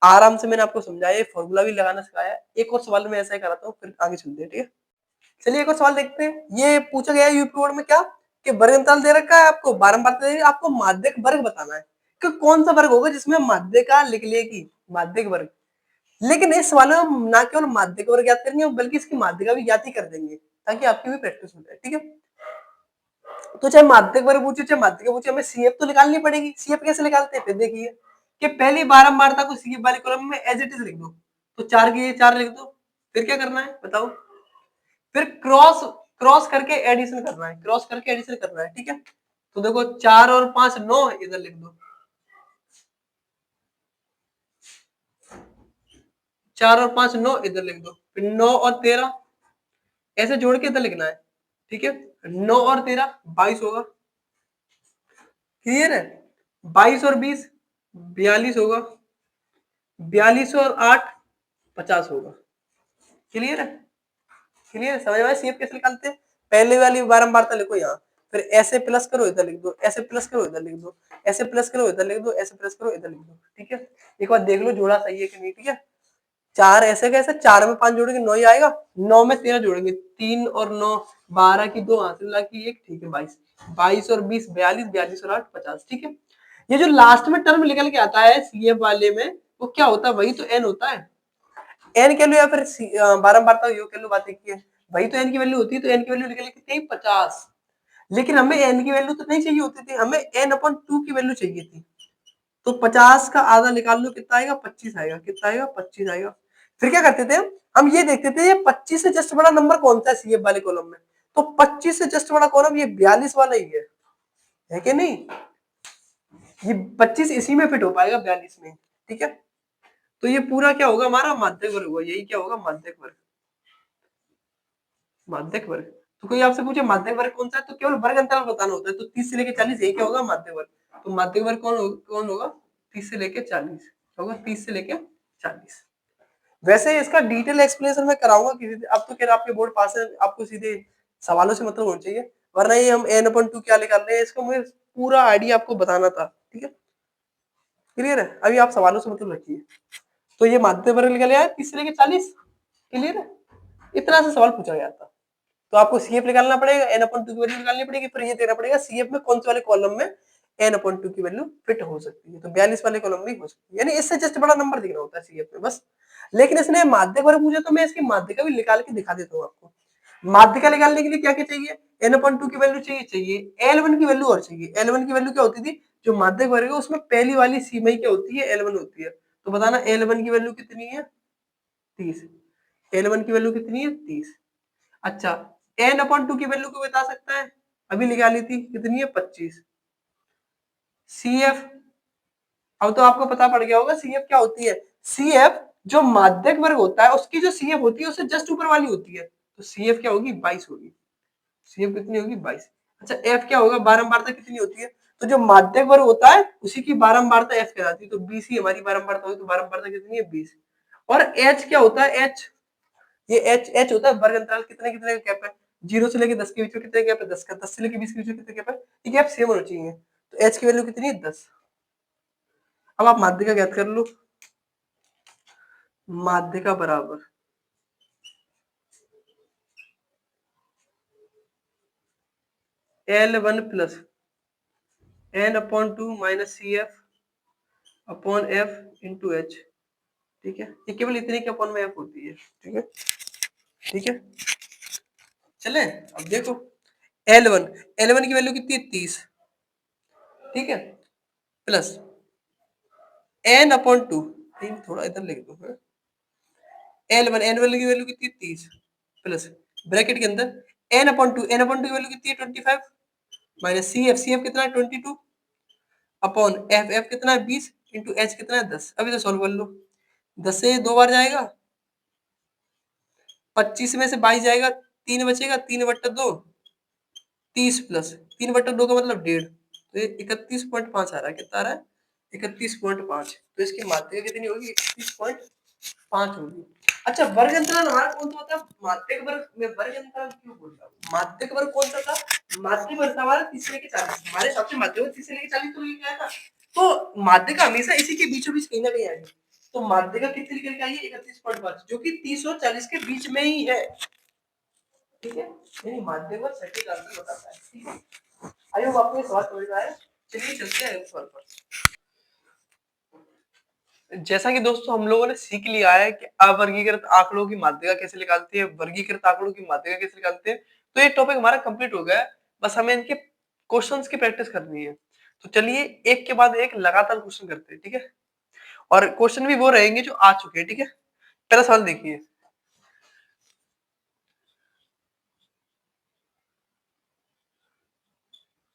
आराम से मैंने आपको समझाया, फॉर्मूला भी लगाना सिखाया। एक और सवाल मैं ऐसा ही कराता हूँ, फिर आगे चलते हैं। ठीक है, चलिए एक और सवाल देखते हैं। ये पूछा गया है यूपी बोर्ड में क्या, कि वर्ग अंतराल दे रखा है आपको, बारंबार दे रखा है, आपको माध्यिक वर्ग बताना है कि कौन सा वर्ग होगा जिसमें माध्यिका लिख लेगी, माध्यिक वर्ग। लेकिन इस सवाल में हम ना केवल माध्यिक वर्ग याद करेंगे बल्कि इसकी माध्यिका भी याद ही कर देंगे, ताकि आपकी भी प्रैक्टिस हो जाए। ठीक है, तो चाहे माध्यिक वर्ग पूछे चाहे माध्यिका पूछे, हमें सीएफ तो निकालनी पड़ेगी। सीएफ कैसे निकालते हैं, फिर देखिए कि पहली बारंबारता को सीएफ वाले कॉलम में एज इट इज लिख दो, तो 4 की 4 लिख दो। फिर क्या करना है बताओ, फिर क्रॉस क्रॉस करके एडिशन करना है, क्रॉस करके एडिशन करना है। ठीक है, तो देखो 4 और 5 9, इधर लिख दो। 4 और 5 9, इधर लिख दो। फिर 9 और 13 ऐसे जोड़ के इधर लिखना है। ठीक है, 9 और 13 22 होगा। क्लियर है? 22 और 20 42 होगा। 42 और 8 50 होगा। क्लियर है? क्लियर है? समझ में? सीएफ कैसे निकालते हैं, पहले वाली बारंबारता लिखो यहाँ, फिर ऐसे प्लस करो इधर लिख दो, ऐसे प्लस करो इधर लिख दो, ऐसे प्लस करो इधर लिख दो, ऐसे प्लस करो इधर लिख दो। ठीक है, एक बार देख लो जोड़ा सही है कि नहीं। ठीक है, 4 ऐसे कैसे, 4 में 5 जोड़ेंगे 9 ही आएगा, 9 में 13 जोड़ेंगे, 3 और 9 12 की 2 हाथ मिला की 1। ठीक है, 22 22 और 20 42 42 और 8 50। ठीक है, ये जो लास्ट में टर्म निकल के आता है सीएफ वाले में, वो क्या होता है, वही तो एन होता है। एन कह लो या फिर बारंबारता योग कह लो, बातें की है, वही तो एन की वैल्यू होती है। तो एन की वैल्यू निकल के थी 50, लेकिन हमें एन की वैल्यू तो नहीं चाहिए होती थी, हमें एन अपॉन 2 की वैल्यू चाहिए थी। तो 50 का आधा निकाल लो, कितना आएगा, 25 आएगा। कितना आएगा, 25 आएगा। फिर क्या करते थे हम ये देखते थे ये 25 से जस्ट बड़ा नंबर कौन सा है सीएफ वाले कॉलम में, तो 25 से जस्ट बड़ा कॉलम ये 42 वाला ही है कि नहीं? ये 25 इसी में फिट हो पाएगा, 42 में। ठीक है, तो ये पूरा क्या होगा, हमारा माध्यक वर्ग होगा। यही क्या होगा, माध्यक वर्ग। माध्यक वर्ग। तो कोई आपसे पूछे माध्यक वर्ग कौन सा है, तो केवल वर्ग अंतराल बताना होता है। तो 30 से लेके 40 यही क्या होगा, माध्यक वर्ग। तो माध्यक वर्ग कौन होगा, 30 से लेके 40 होगा, 30 से लेके 40। वैसे इसका डिटेल एक्सप्लेनेशन मैं कराऊंगा किसी दिन। अब तो क्या आपके बोर्ड पास है, आपको सीधे सवालों से मतलब होना चाहिए, वरना ये हम n अपन 2 क्या निकाल रहे हैं, इसका मुझे पूरा आइडिया आपको बताना था। ठीक है, क्लियर है? अभी आप सवालों से मतलब रखिए। तो ये माध्य वर्ग निकल आया 30 से लेके 40। क्लियर है? इतना से सवाल पूछा गया था। तो आपको सीएफ निकालना पड़ेगा, n अपन 2 की वैल्यू निकालनी पड़ेगी, फिर ये देना पड़ेगा सीएफ में कौन से वाले कॉलम में n अपन 2 की वैल्यू फिट हो सकती है। तो 42 वाले कॉलम में हो सकती है, यानी इससे जस्ट बड़ा नंबर दिखना होता है सीएफ में बस। लेकिन इसने माध्यक वर्ग पूछा, तो मैं इसकी माध्यिका भी निकाल के दिखा देता हूँ आपको। माध्यिका निकालने के लिए क्या क्या चाहिए, n अपन 2 की वैल्यू चाहिए, L1 की वैल्यू और चाहिए। L1 की वैल्यू क्या होती थी, जो माध्यक वर्ग है उसमें पहली वाली सीमा क्या होती है, L1 होती है। तो बताना L1 की वैल्यू कितनी है, 30। L1 की वैल्यू कितनी है, 30। अच्छा, n अपॉन 2 की वैल्यू को बता सकता है, अभी निकाली थी, कितनी है, 25। CF, अब तो आपको पता पड़ गया होगा CF क्या होती है। CF जो माध्यक वर्ग होता है उसकी जो CF होती है उससे जस्ट ऊपर वाली होती है, तो CF क्या होगी, 22 होगी। CF कितनी होगी, 22। अच्छा, F क्या होगा, बारंबारता कितनी होती है, तो जो माध्यक वर्ग होता है उसी की बारंबारता F कहलाती है। तो 20 ही हमारी बारंबारता होगी, तो बारंबारता कितनी है, 20। और H क्या होता है, H, ये एच होता है वर्ग अंतराल, कितने कितने का गैप है, 0 से लेके 10 के बीच में कितने गैप है, 10 का, 10 से लेके 20 के बीच में कितने गैप है, ये गैप सेम होना चाहिए। तो एच की वैल्यू कितनी है, 10। अब आप माध्यिका ज्ञात कर लो। माध्यिका बराबर L1 plus n upon 2 minus C F upon F into H. ठीक है, ये केवल इतने के अपॉन में एफ होती है। ठीक है, ठीक है, चले अब देखो L1 की वैल्यू कितनी है, 30। ठीक है, प्लस n अपॉन 2, थोड़ा इधर लिख दो, एन वाले की वैल्यू कितनी है, 30, प्लस ब्रैकेट के अंदर n अपॉन टू की वैल्यू कितनी है, 25, माइनस सी एफ कितना है, 22 अपॉन एफ कितना है, 20 इंटू एच कितना है, 10। अभी तो सॉल्व कर लो, 10 से 2 बार जाएगा, 25 में से 22 जाएगा, 3 बचेगा, 3/2 30, प्लस 3/2 का मतलब 1.5, तो ये 31.5 आ रहा है। कितना आ रहा है, 31.5, तो इसकी माध्यिका कितनी होगी? 31.5 होगी। अच्छा, वर्ग अंतराल हमारा कौन सा होता है? माध्यिक वर्ग में वर्ग अंतराल क्यों बोल रहा हूँ? माध्यिक वर्ग कौन सा था? माध्यिक वर्ग था हमारा 30 से लेके 40। हमारे हिसाब से माध्यिक वर्ग 30 से लेके 40 तो क्या था? तो माध्यिका हमेशा इसी के बीचों बीच कहीं ना कहीं आएगी। तो माध्यिका कितनी निकल के आई है? 31.5, जो कि 30 और 40 के बीच में ही है। ठीक है, यानी माध्यिक वर्ग सटीक आंसर बताता है। ठीक है, आई होप आपको ये सवाल समझ में आया। चलिए चलते हैं सवाल पर। जैसा कि दोस्तों हम लोगों ने सीख लिया है कि अवर्गीकृत आंकड़ों की माध्यिका कैसे निकालती है, वर्गीकृत आंकड़ों की माध्यिका कैसे निकालते हैं, तो ये टॉपिक हमारा कंप्लीट हो गया है। बस हमें इनके क्वेश्चंस की प्रैक्टिस करनी है। तो चलिए एक के बाद एक लगातार क्वेश्चन करते हैं, ठीक है। और क्वेश्चन भी वो रहेंगे जो आ चुके हैं, ठीक है। पहला सवाल देखिए,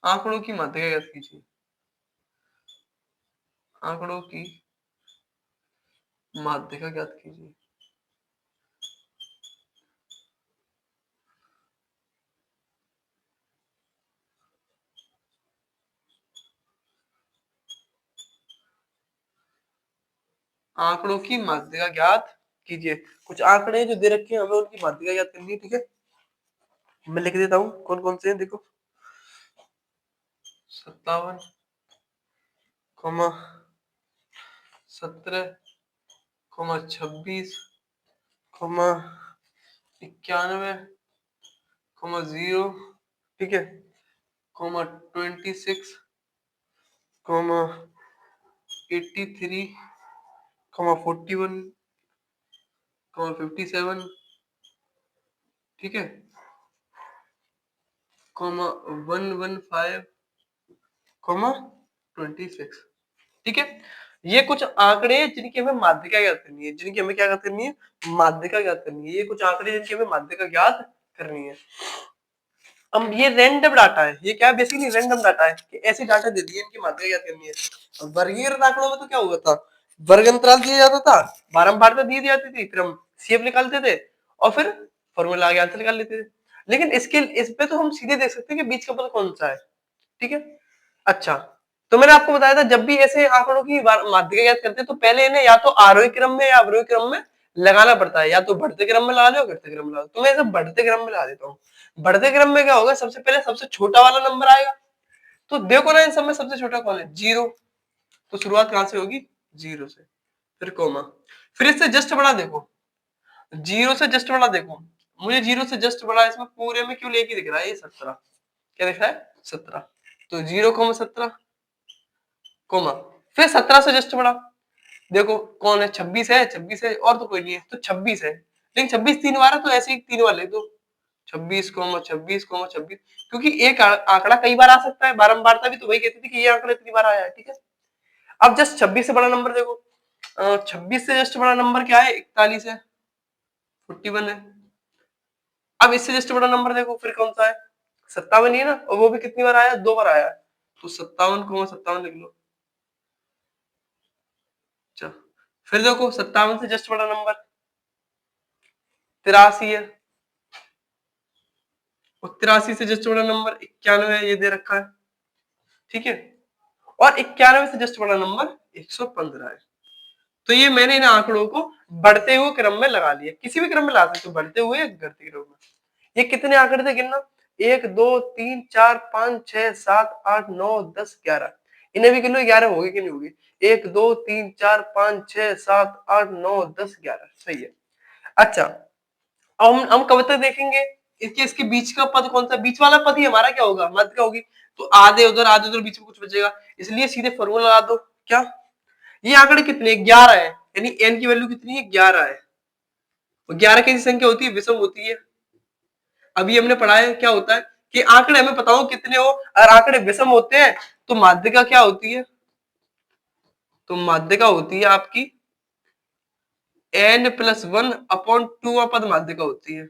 आंकड़ों की माध्यिका ज्ञात कीजिए। आंकड़ों की माध्यिका ज्ञात कीजिए। आंकड़ों की माध्यिका ज्ञात कीजिए। कुछ आंकड़े जो दे रखे हैं, हमें उनकी माध्यिका ज्ञात करनी है, ठीक है। मैं लिख देता हूँ कौन कौन से हैं, देखो। 57, 17, 26, 91, 0, ठीक है, 26, 83, 41, 57, ठीक है, 115, 26, ठीक है। ये कुछ आंकड़े हैं जिनकी हमें माध्यिका ज्ञात करनी है, जिनकी हमें क्या ज्ञात करनी है? माध्यिका ज्ञात करनी है। ये कुछ आंकड़े जिनकी हमें माध्यिका ज्ञात करनी है। अब ये रैंडम डाटा है, ये क्या है? बेसिकली रैंडम डाटा है कि ऐसे डाटा दे दिए, इनकी माध्यिका ज्ञात करनी है। अब वर्गीकृत आंकड़ों में तो क्या हुआ था? वर्ग अंतराल दिया जाता था, बारंबारता दी जाती थी, फिर हम सीएफ निकालते थे और फिर फॉर्मूला आगे आंसर निकाल लेते थे। लेकिन इसके इस पे तो हम सीधे देख सकते हैं कि बीच का पद कौन सा है, ठीक है। अच्छा, तो मैंने आपको बताया था जब भी ऐसे आंकड़ों की माध्यिका ज्ञात करते हैं तो पहले इन्हें या तो आरोही क्रम में या अवरोही क्रम में लगाना पड़ता है, या तो बढ़ते क्रम में लगा लो, घटते क्रम में लगा लो। तो मैं इसे बढ़ते क्रम में लगा देता हूँ। बढ़ते क्रम में क्या होगा? सबसे पहले सबसे छोटा वाला नंबर आएगा। तो देखो ना, इन सब में सबसे छोटा कौन है? 0। तो शुरुआत कहां से होगी? 0 से, फिर कोमा, फिर इससे जस्ट बड़ा देखो, 0 से जस्ट बड़ा देखो। मुझे 0 से जस्ट बड़ा इसमें पूरे में क्यों लेके दिख रहा है? ये 17, क्या दिख रहा है? 17। तो 0,17 कोमा, फिर 17 से जस्ट बड़ा देखो कौन है? 26 है, 26 है, और तो कोई नहीं है, तो 26 है। लेकिन 26 तीन बार है, तो ऐसे ही तीन बार लिख दो, 26,26,26, क्योंकि एक आंकड़ा कई बार आ सकता है। बारंबारता भी तो वही कहती थी कि ये आंकड़ा इतनी बार आया है, ठीक है। अब जस्ट 26 से बड़ा नंबर देखो, 26 से जस्ट बड़ा नंबर क्या है? 41 है, 41 है। अब इससे जस्ट बड़ा नंबर देखो फिर कौन सा है? 57 ही है ना, और वो भी कितनी बार आया? 2 बार आया है। तो 57,57 लिख लो। अच्छा, फिर देखो 57 से जस्ट बड़ा नंबर 83 है, और 83 से जस्ट बड़ा नंबर 91 है, ये दे रखा है, ठीक है। और 91 से जस्ट बड़ा नंबर 115 है। तो ये मैंने इन आंकड़ों को बढ़ते हुए क्रम में लगा लिया, किसी भी क्रम में ला सकते हो, बढ़ते हुए या घटते क्रम में। ये कितने आंकड़े थे गिनना? 1 2 3 4 5 6 7 8 9 10 11। इन्हें भी गिन लो, 11 होगी कि नहीं होगी? 1 2 3 4 5 6 7 8 9 10 11, सही है। अच्छा, अब हम कब तक देखेंगे? इसके इसके बीच का पद कौन सा? बीच वाला पद ही हमारा क्या होगा? मध्य का होगी। तो आधे उधर बीच में कुछ बचेगा, इसलिए सीधे फॉर्मूला लगा दो। क्या? ये आंकड़े कितने? 11 है, यानी n की वैल्यू कितनी है? 11 है। और 11 कैसी संख्या होती है? विषम होती है। अभी हमने पढ़ा है क्या होता है कि आंकड़े हमें पता हो कितने हो, अगर आंकड़े विषम होते हैं तो माध्यिका क्या होती है? तो माध्यिका होती है आपकी n+1/2 पद माध्यिका होती है।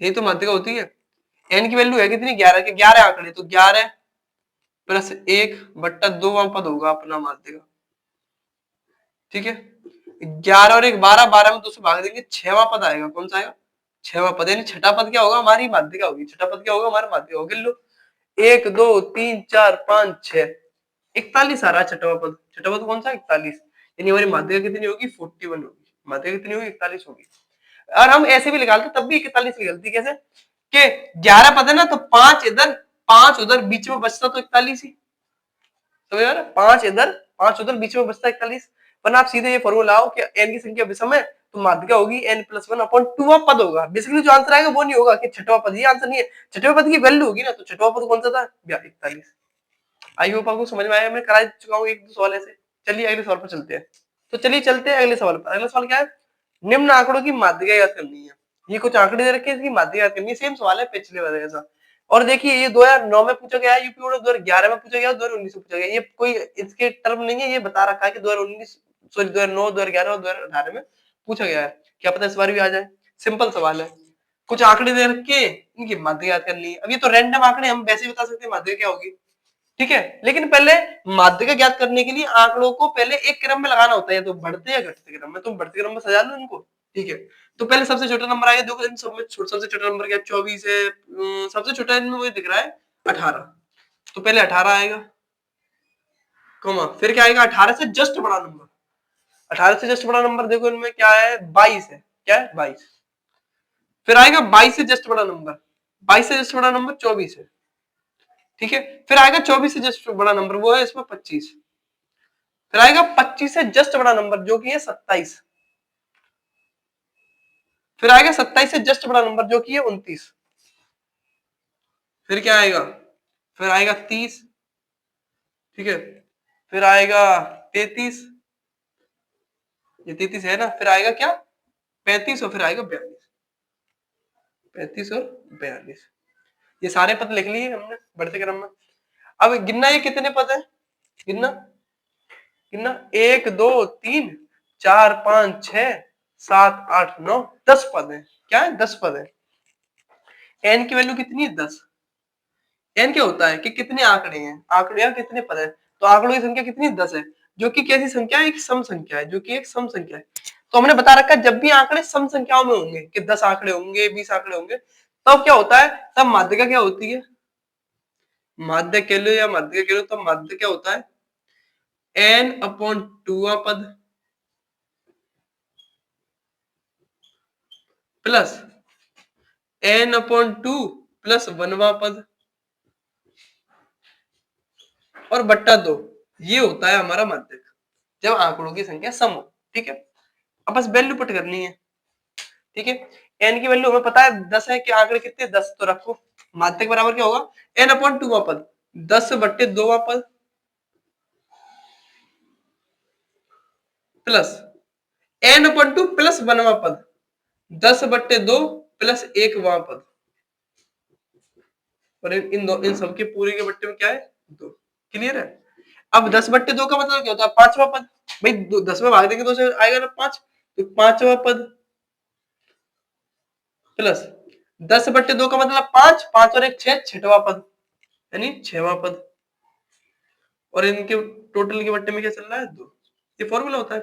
यही तो माध्यिका होती है। n की वैल्यू है कितनी? 11 के 11 आंकड़े, तो 11+1/2 पद होगा अपना माध्यिका, ठीक है। 11 और 1 12, 12 में 2 से भाग देंगे, 6वां पद आएगा। कौन सा आएगा? 6वां पद, यानी छठा पद क्या होगा? हमारी माध्यिका होगी। छठा पद क्या होगा? हमारी माध्यिका होगी। लो, 1 2 3 4 5 6, 41 आ रहा है छठवां पद। छठवां पद कौन सा? 41। यानी हमारी माध्यिका कितनी होगी? 41 होगी। माध्यिका कितनी होगी? 41 होगी। और हम ऐसे भी निकालते तब भी 41 निकलती। कैसे? कि 11 पद है ना, तो 5 इधर 5 उधर, बीच में बचता तो 41 ही। समझ आ रहा? 5 इधर 5 उधर, बीच में बचता 41। वरना आप सीधे ये फॉर्मूला लाओ कि n की संख्या विषम है तो माध्यिका होगी n+1/2 पद होगा। बेसिकली जो आंसर आएगा वो नहीं होगा कि छठवां पद, ये आंसर नहीं है। छठवें पद की वैल्यू होगी ना, तो छठवां पद कौन सा था? 41। आई होप आपको समझ में आया। मैं करा चुका हूँ एक दो सवाल ऐसे। चलिए अगले सवाल पर चलते हैं। तो चलिए चलते हैं अगले सवाल पर। अगला सवाल क्या है? निम्न आंकड़ों की माध्यिका याद करनी है। ये कुछ आंकड़े दे रखे हैं, इसकी माध्यिका याद करनी है। सेम सवाल है पिछले वाले जैसा। और देखिए ये 2009 में पूछा गया है यूपी बोर्ड, 2011 में पूछा गया, 2019 में पूछा गया। ये कोई इसके टर्म नहीं है, ये बता रखा है कि 2019 सॉरी 2009, 2011 और 2018 में पूछा गया है। क्या पता इस बार भी आ जाए। सिंपल सवाल है। कुछ आंकड़े दे रखे, इनकी माध्यिका याद करनी है। अब ये तो रैंडम आंकड़े, हम वैसे ही बता सकते हैं माध्यिका क्या होगी। ठीक है, लेकिन पहले माध्यिका ज्ञात करने के लिए आंकड़ों को पहले एक क्रम में लगाना होता है, तो बढ़ते या घटते क्रम में। तुम बढ़ते क्रम में सजा लो इनको। ठीक है, तो पहले सबसे छोटा नंबर आएगा। देखो इन सब में सबसे छोटा नंबर क्या? 24 है। सबसे छोटा इनमें मुझे दिख रहा है 18। तो पहले 18 आएगा, कॉमा फिर क्या आएगा? 18 से जस्ट बड़ा नंबर। 18 से जस्ट बड़ा नंबर देखो इनमें क्या है? 22 है। क्या है? 22। फिर आएगा 22 से जस्ट बड़ा नंबर। 22 से जस्ट बड़ा नंबर 24 है। ठीक है, फिर आएगा 24 से जस्ट बड़ा नंबर, वो है इसमें 25। फिर आएगा 25 से जस्ट बड़ा नंबर जो कि है 27। फिर आएगा 27 से जस्ट बड़ा नंबर जो कि है 29। फिर क्या आएगा? फिर आएगा 30। ठीक है, फिर आएगा 33। ये 33 है ना। फिर आएगा क्या? 35 और फिर आएगा 42। 35 और 42, ये सारे पद लिख लिए हमने बढ़ते क्रम में। अब गिनना, ये कितने पद है? गिनना गिनना, 1 2 3 4 5 6 7 8 9 10 पद है। क्या है? 10 पद है। एन की वैल्यू कितनी है? 10। एन क्या होता है कि कितने आंकड़े हैं, आंकड़े या कितने पद है। तो आंकड़ों की संख्या कितनी? 10 है, जो कि कैसी संख्या है? एक सम संख्या है, जो कि एक सम संख्या है। तो हमने बता रखा है जब भी आंकड़े सम संख्याओं में होंगे कि 10 आंकड़े होंगे, 20 आंकड़े होंगे, तब क्या होता है? तब माध्यिका क्या होती है? माध्य कह लो या माध्यिका कह लो, तब माध्य क्या होता है? n/2 पद प्लस n/2 प्लस 1वां पद और बट्टा 2। ये होता है हमारा माध्यक जब आंकड़ों की संख्या सम हो। ठीक है, अब बस वैल्यू पुट करनी है। ठीक है, एन की वैल्यू हमें पता है 10 है कि आंकड़े कितने? 10, तो रखो। माध्यक बराबर क्या होगा? n/2 पद 10/2 पद प्लस n/2 प्लस 1वां पद 10/2 प्लस 1वां पद। और इन सबके पूरे के बट्टे में क्या है? 2। क्लियर है? अब 10/2 का मतलब क्या होता है? 5वां पद। भाई 10 में भाग देंगे 2 से आएगा ना 5, तो 5वां पद प्लस 10/2 का मतलब 5, 5 और 1 6, 6वां पद यानी 6वां पद। और इनके टोटल के बट्टे में क्या चल रहा है? 2। ये फॉर्मूला होता है।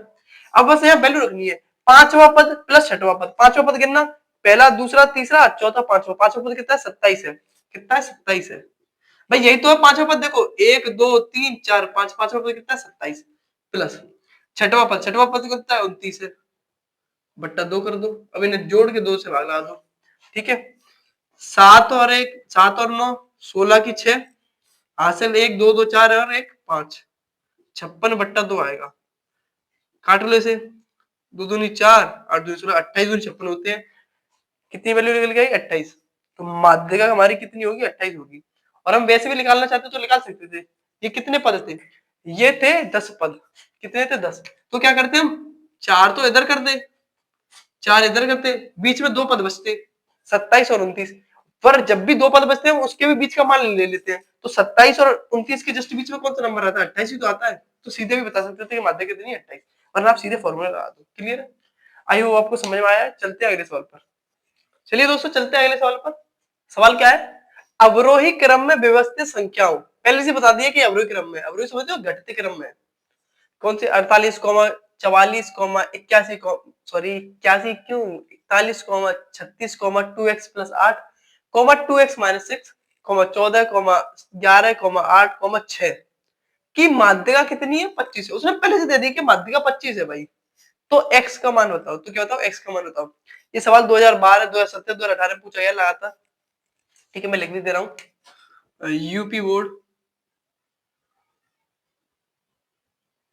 अब बस यहाँ वैल्यू रखनी है। 5वां पद प्लस 6वां पद। 5वां पद कितना? पहला, दूसरा, तीसरा, चौथा, 5वां। 5वां पद कितना है? 27 है। कितना है? 27 है। भाई यही तो है 5वां पद। देखो 1 2 3 4 5, 5वां पद कितना है? 27 प्लस 6वां पद। 6वां पद कितना है? 29 है। बट्टा 2 कर दो। अब इन्हें जोड़ के 2 से भाग लगा दो। ठीक है, 7 और 1 7 और 9 16 की 6 हासिल 1 2 2 4 और 1 5, 56/2 आएगा। काट लो इसे। 2 दूनी 4 8 दूनी 16, 28 दूनी 56 होते हैं। कितनी वैल्यू निकल गई? 28। तो माध्यिका हमारी कितनी होगी? 28 होगी। और हम वैसे भी निकालना चाहते तो निकाल सकते थे। ये कितने पद थे? ये थे 10 पद। कितने थे? 10। तो क्या करते हम? 4 तो इधर कर दे, 4 इधर करते, बीच में 2 पद बचते 27 और 29। पर जब भी 2 पद बचते हैं उसके भी बीच का मान ले लेते हैं। तो 27 और 29 के जस्ट बीच में कौन सा नंबर आता है? 28 ही तो आता है। तो सीधे भी बता सकते थे कि माध्यिका कितनी है? 28। वरना आप सीधे फॉर्मूला लगा दो। क्लियर है? आई होप आपको समझ में आया है। चलते हैं अगले सवाल पर। चलिए दोस्तों चलते हैं अगले सवाल पर। सवाल क्या है? अवरोही क्रम में व्यवस्थित संख्याओं। पहले से बता दिया कि अवरोही क्रम में, अवरोही समझते हो? घटते क्रम में। कौन से? 48 44 81 सॉरी 81 क्यों 41 36 2x प्लस 8 2x माइनस 6 14 11 8 6 कि माध्यिका कितनी है 25 है, उसने पहले से दे दी कि माध्यिका 25 है भाई, तो x का मान बताओ, तो क्या बताओ x का मान बताओ। ये सवाल 2012 2017 2018 में पूछा गया लगातार, ठीक है मैं लिख भी दे रहा हूँ, यूपी बोर्ड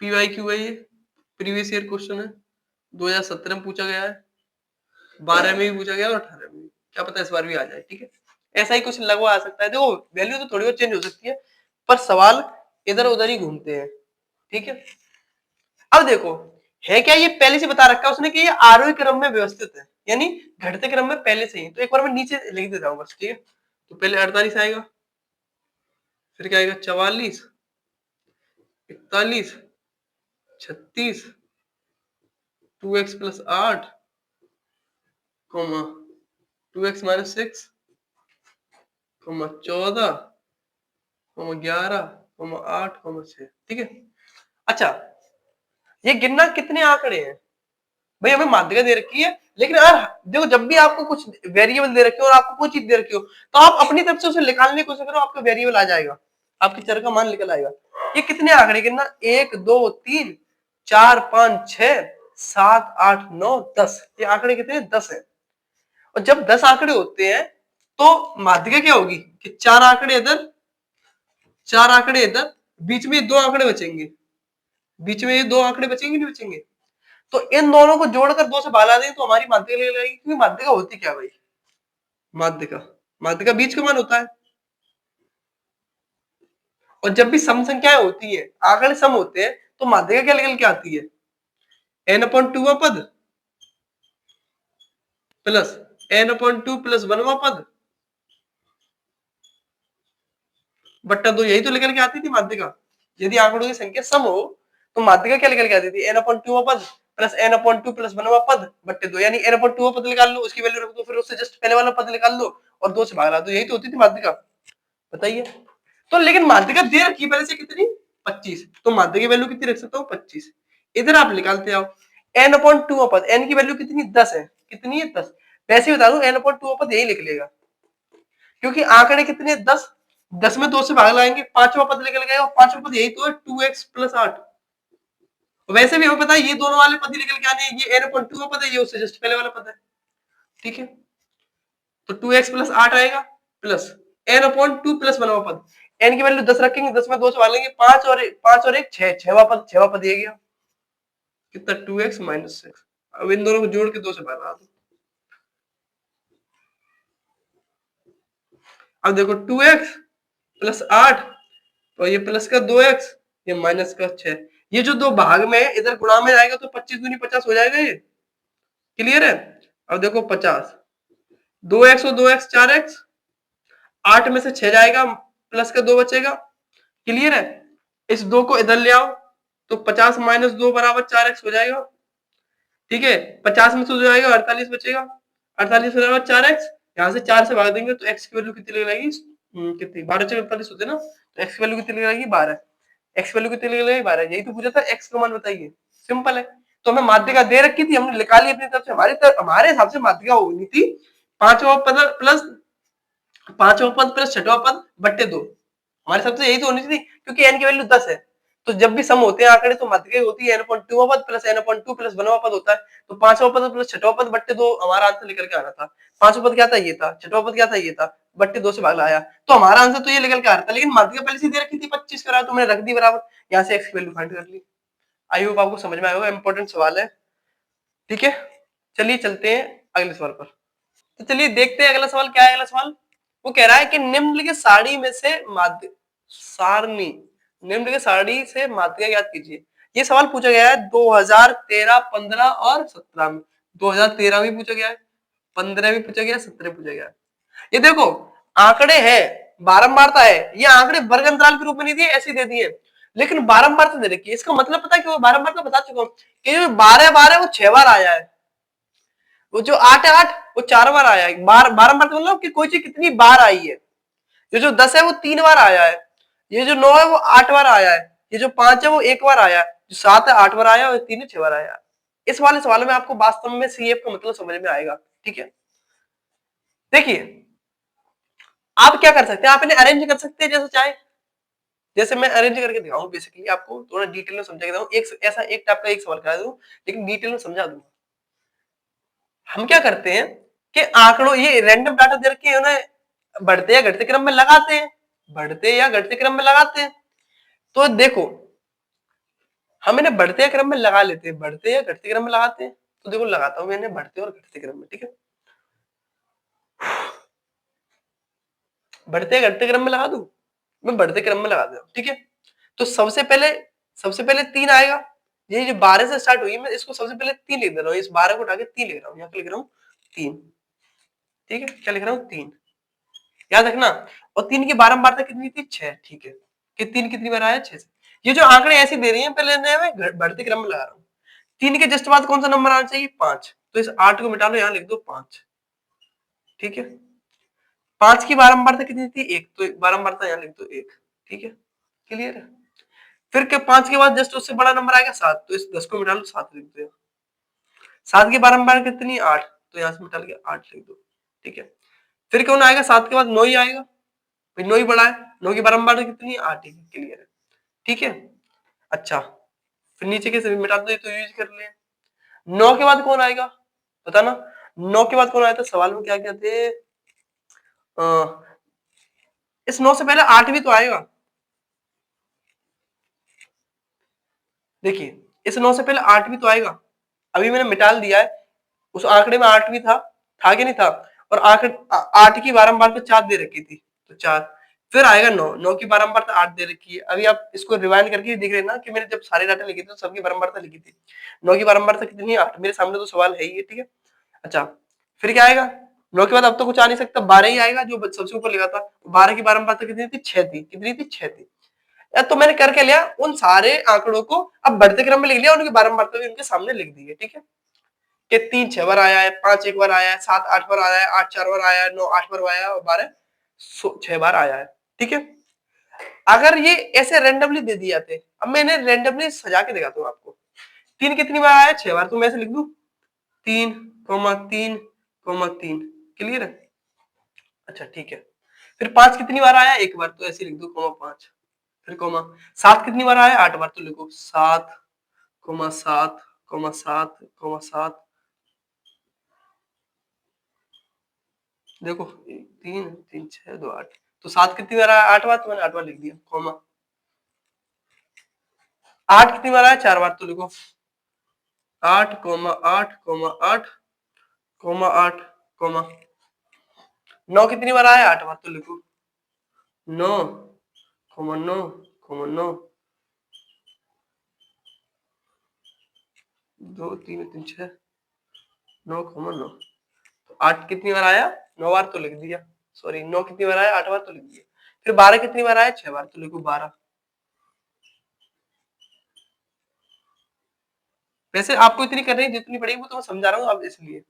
PYQ है ये, प्रीवियस ईयर क्वेश्चन है, 2017 में पूछा गया है, 12 में भी पूछा गया और 18 में भी, क्या पता इस बार भी आ जाए, ठीक है। ऐसा ही कुछ लगभग आ सकता है, देखो वैल्यू तो थोड़ी बहुत चेंज हो सकती है, पर सवाल इधर उधर ही घूमते हैं, ठीक है। अब देखो है क्या, ये पहले से बता रखा है उसने कि ये आरोही क्रम में व्यवस्थित है, यानी घटते क्रम में पहले से ही, तो एक बार मैं नीचे लिख देता हूँ बस, ठीक है। तो पहले 48 आएगा, फिर क्या आएगा 44, 41, 36, 2x प्लस 8, 2x माइनस 6, 14, 11, 8, 6, ठीक है। अच्छा ये गिनना कितने आंकड़े हैं भाई, हमें माध्यिका दे रखी है, लेकिन यार देखो जब भी आपको कुछ वेरिएबल दे रखे हो और आपको कोई चीज दे रखी हो, तो आप अपनी तरफ से उसे निकालने की कोशिश करो, आपका वेरिएबल आ जाएगा, आपके चर का मान निकल आएगा। ये कितने आंकड़े गिनना, 1 2 3 4 5 6 7 8 9 10, ये आंकड़े कितने 10 है। और जब 10 आंकड़े होते हैं तो माध्यिका क्या होगी कि 4 आंकड़े इधर 4 आंकड़े इधर, बीच में 2 आंकड़े बचेंगे, बीच में ये 2 आंकड़े बचेंगे नहीं बचेंगे, तो इन दोनों को जोड़कर 2 से भागा दें तो हमारी माध्यिका निकल आएगी, क्योंकि माध्यिका होती क्या भाई, माध्यिका माध्यिका बीच का मान होता है। और जब भी सम संख्याएं होती है, आंकड़े सम होते हैं, तो माध्यिका क्या निकल के आती है, n/2वां पद प्लस n/2 प्लस 1वां पद बट्टा 2, यही तो निकल के आती थी माध्यिका। यदि आंकड़ों की संख्या सम हो तो माध्यिका क्या निकल के आती थी, n/2वां पद प्लस n/2 प्लस 1वां पद बट्टे 2, यानी n/2वां पद निकाल लो, उसकी वैल्यू रख दो, फिर उससे जस्ट पहले वाला पद निकाल लो और 2 से भाग ला दो, यही तो होती थी माध्यिका, बताइए। तो लेकिन माध्यिका दे रखी पहले से कितनी 25, तो माध्यिका की वैल्यू कितनी रख सकता हूँ 25, इधर आप निकालते आओ, n/2 पद, n की वैल्यू कितनी 10 है, कितनी है 10, वैसे ही बता दूं n/2 पद यही लिख लेगा, क्योंकि आंकड़े कितने 10, 10 में 2 से भाग लाएंगे, पांचवा पद निकल गया, और पांचवा पद यही तो है 2x प्लस 8, वैसे भी हमें पता है ये दोनों वाले पद निकल के आने, ये n/2 पद है, ये उससे जस्ट पहले वाला पद है, ठीक है। तो 2x प्लस 8 आएगा प्लस n/2 प्लस 1वां पद, n की वैल्यू 10 रखेंगे, 10 में 2 से भागेंगे, 5 और 1 6, 6वां पद ये गया कितना 2x माइनस 6, अब इन दोनों को जोड़ के 2 से भागा दो, अब देखो 2x प्लस 8 तो ये प्लस का 2x, ये माइनस का 6, ये जो दो भाग में इधर गुणा में आएगा तो 25 दूनी 50 हो जाएगा, ये क्लियर है। अब देखो 50, 2x और 2x 4x, 8 में से 6 जाएगा, प्लस का 2 बचेगा, क्लियर है। इस 2 को इधर ले आओ तो 50 माइनस 2 बराबर 4x हो जाएगा, ठीक है। 50 में से हो जाएगा 48 बचेगा, 48 बराबर 4x, यहाँ से 4 से भाग देंगे तो x की वैल्यू कितनी लगेगी, कितनी 12 से 48 होते ना, तो x की वैल्यू कितनी लगेगी 12, x वैल्यू कितनी लगेगी 12, यही तो पूछा था, x का मान बताइए, सिंपल है। तो हमें माध्यिका दे रखी थी, हमने निकाली अपनी तरफ से, हमारे हिसाब से माध्यिका होनी थी पांचवा पद प्लस पांचवा पद प्लस छठवां पद बट्टे 2, हमारे हिसाब से यही तो होनी थी, क्योंकि n की वैल्यू 10 है, तो जब भी सम होते हैं आंकड़े तो माध्यिका होती है n/2 पद प्लस n/2 प्लस 1वां पद होता है, तो पांचवा पद प्लस छठवां पद बट्टे 2 हमारा आंसर निकल के आ रहा था, पांचवा पद क्या था ये था, छठवां पद क्या था ये था, बट्टे 2 से भाग लाया, तो हमारा आंसर तो ये निकल के आ रहा था, लेकिन माध्यिका पहले से दे रखी थी 25 करा, तो मैंने रख दी बराबर, यहाँ से x की वैल्यू फाइंड कर ली। आई होप आपको समझ में आया होगा, इंपॉर्टेंट सवाल है, ठीक है। चलिए चलते हैं अगले सवाल पर। तो चलिए देखते हैं अगला सवाल क्या है। अगला सवाल वो कह रहा है कि निम्नलिखित सारणी में से माध्य सारणी निम्नलिखित सारणी से माध्यिका ज्ञात कीजिए। ये सवाल पूछा गया है 2013, 15 और 17 में। 2013 में पूछा गया है, 15 में पूछा गया, 17 में पूछा गया है। ये देखो आंकड़े हैं, बारंबारता है, ये आंकड़े वर्ग अंतराल के रूप में नहीं दिए, ऐसे दे दिए, लेकिन बारंबारता दे रखी है। इसका मतलब पता है कि वो बारंबारता बता चुका हूं कि 12 वो 6 बार आया है, वो जो 8 है 8 वो 4 बार आया है, बारंबार मतलब कि कोई चीज कितनी बार आई है। ये जो 10 है वो 3 बार आया है, ये जो 9 है वो 8 बार आया है, ये जो 5 है वो 1 बार आया है, जो 7 है 8 बार आया और 3 है 6 बार आया है। इस वाले सवाल में आपको वास्तव में सीएफ का मतलब समझ में आएगा, ठीक है। देखिए आप क्या कर सकते हैं, आप इन्हें अरेंज कर सकते हैं जैसे चाहे, जैसे मैं अरेंज करके दिखाऊं, बेसिकली आपको थोड़ा डिटेल में समझा के दिखाऊं, एक ऐसा एक टाइप का एक सवाल करा दूं, लेकिन डिटेल में समझा दूंगा। हम क्या करते हैं कि आंकड़ों, ये रैंडम डाटा दे रखे हैं, उन्हें बढ़ते या घटते क्रम में लगाते हैं, बढ़ते या घटते क्रम में लगाते हैं। तो देखो, हम इन्हें बढ़ते क्रम में लगा लेते हैं, बढ़ते या घटते क्रम में लगाते हैं। तो देखो लगाता हूं मैं इन्हें बढ़ते और घटते क्रम में, ठीक है। बढ़ते घटते क्रम में लगा दूं, मैं बढ़ते क्रम में लगा दे रहा हूं, ठीक है। तो सबसे पहले 3 आएगा। ये जो 12 से स्टार्ट हुई, मैं इसको सबसे पहले 3 लिख दे रहा हूँ, इस 12 को उठा के 3 लिख रहा हूँ, यहाँ पे लिख रहा हूँ 3, ठीक है। क्या लिख रहा हूँ? 3, याद रखना। और 3 की बारंबारता कितनी थी? 6, ठीक है। कि 3 कितनी बार आया? 6 से। ये जो आंकड़े ऐसे दे रही है, पहले मैं बढ़ते क्रम में लगा रहा हूँ। 3 के जस्ट बाद कौन सा नंबर आना चाहिए? 5। तो इस 8 को मिटा लो, यहाँ लिख दो 5, ठीक है। 5 की बारंबारता कितनी थी? 1, तो बारंबारता यहाँ लिख दो 1, ठीक है। क्लियर है? फिर के 5 के बाद जस्ट उससे बड़ा नंबर आएगा 7, तो इस 10 को मिटा लो, 7 लिख दो। 7 की बारंबार कितनी? 8, तो यहाँ से मिटा के 8 लिख दो, ठीक है। फिर कौन आएगा? 7 के बाद 9 ही आएगा, फिर 9 ही बड़ा है। 9 की बारंबार कितनी? 8 ही। क्लियर है? ठीक है। अच्छा, फिर नीचे के सभी मिटा दो, तो यूज कर ले। 9 के बाद कौन आएगा बताना? 9 के बाद कौन आया था? सवाल में क्या कहते हैं? इस 9 से पहले 8 भी तो आएगा। देखिए, इस 9 से पहले 8 भी तो आएगा। अभी मैंने मिटाल दिया है, उस आंकड़े में 8 भी था कि नहीं था? और 8 की बारंबार तो 4 दे रखी थी, तो 4। फिर आएगा 9, 9 की बारंबारता 8 दे रखी है। अभी आप इसको रिवाइंड करके देख रहे हैं ना कि मैंने जब सारे डाटा लिखे थे तो सबकी बारंबारता लिखी थी। 9 की बारंबारता कितनी है? 8। मेरे सामने तो सवाल है ही है, ठीक है। अच्छा, फिर क्या आएगा? 9 के बाद अब तो कुछ आ नहीं सकता, 12 ही आएगा, जो सबसे ऊपर लिखा था। 12 की बारंबारता कितनी थी? 6 थी। कितनी थी? 6 थी। तो मैंने करके लिया, उन सारे आंकड़ों को अब बढ़ते क्रम में लिख लिया, उनकी बारंबारता भी उनके सामने लिख दी है, ठीक है। कि 3 6 बार आया है, 5 1 बार आया है, 7 8 बार आया है, 8 4 बार आया है, 9 8 बार आया है, और 12 6 बार आया है, ठीक है। अगर ये ऐसे रैंडमली दे दिए जाते, अब मैं इन्हें रैंडमली सजा के दिखाता हूँ आपको। 3 कितनी बार आया है? 6 बार, तो मैं ऐसे लिख दूं 3 3 3। क्लियर है? अच्छा, ठीक है। फिर 5 कितनी बार आया? 1 बार, तो ऐसे लिख दो 5। फिर कोमा 7 कितनी बार आया? 8 बार, तो लिखो 7 7 7 7। देखो 3 3 6 2 8, तो 7 कितनी बार आया? 8 बार, तो मैंने 8 बार लिख दिया, कोमा। 8 कितनी बार आया? 4 बार, तो लिखो 8 8 8 8 9 कितनी बार आया? 8 बार, तो लिखो 9 9 9 2 3 3 6 9 9। तो 8 कितनी बार आया? 9 बार, तो लिख दिया। सॉरी, 9 कितनी बार आया? 8 बार, तो लिख दिया। फिर 12 कितनी बार आया? 6 बार, तो लिखो 12। वैसे आपको इतनी करनी जितनी पड़ेगी, वो तो मैं समझा रहा हूँ अब, इसलिए,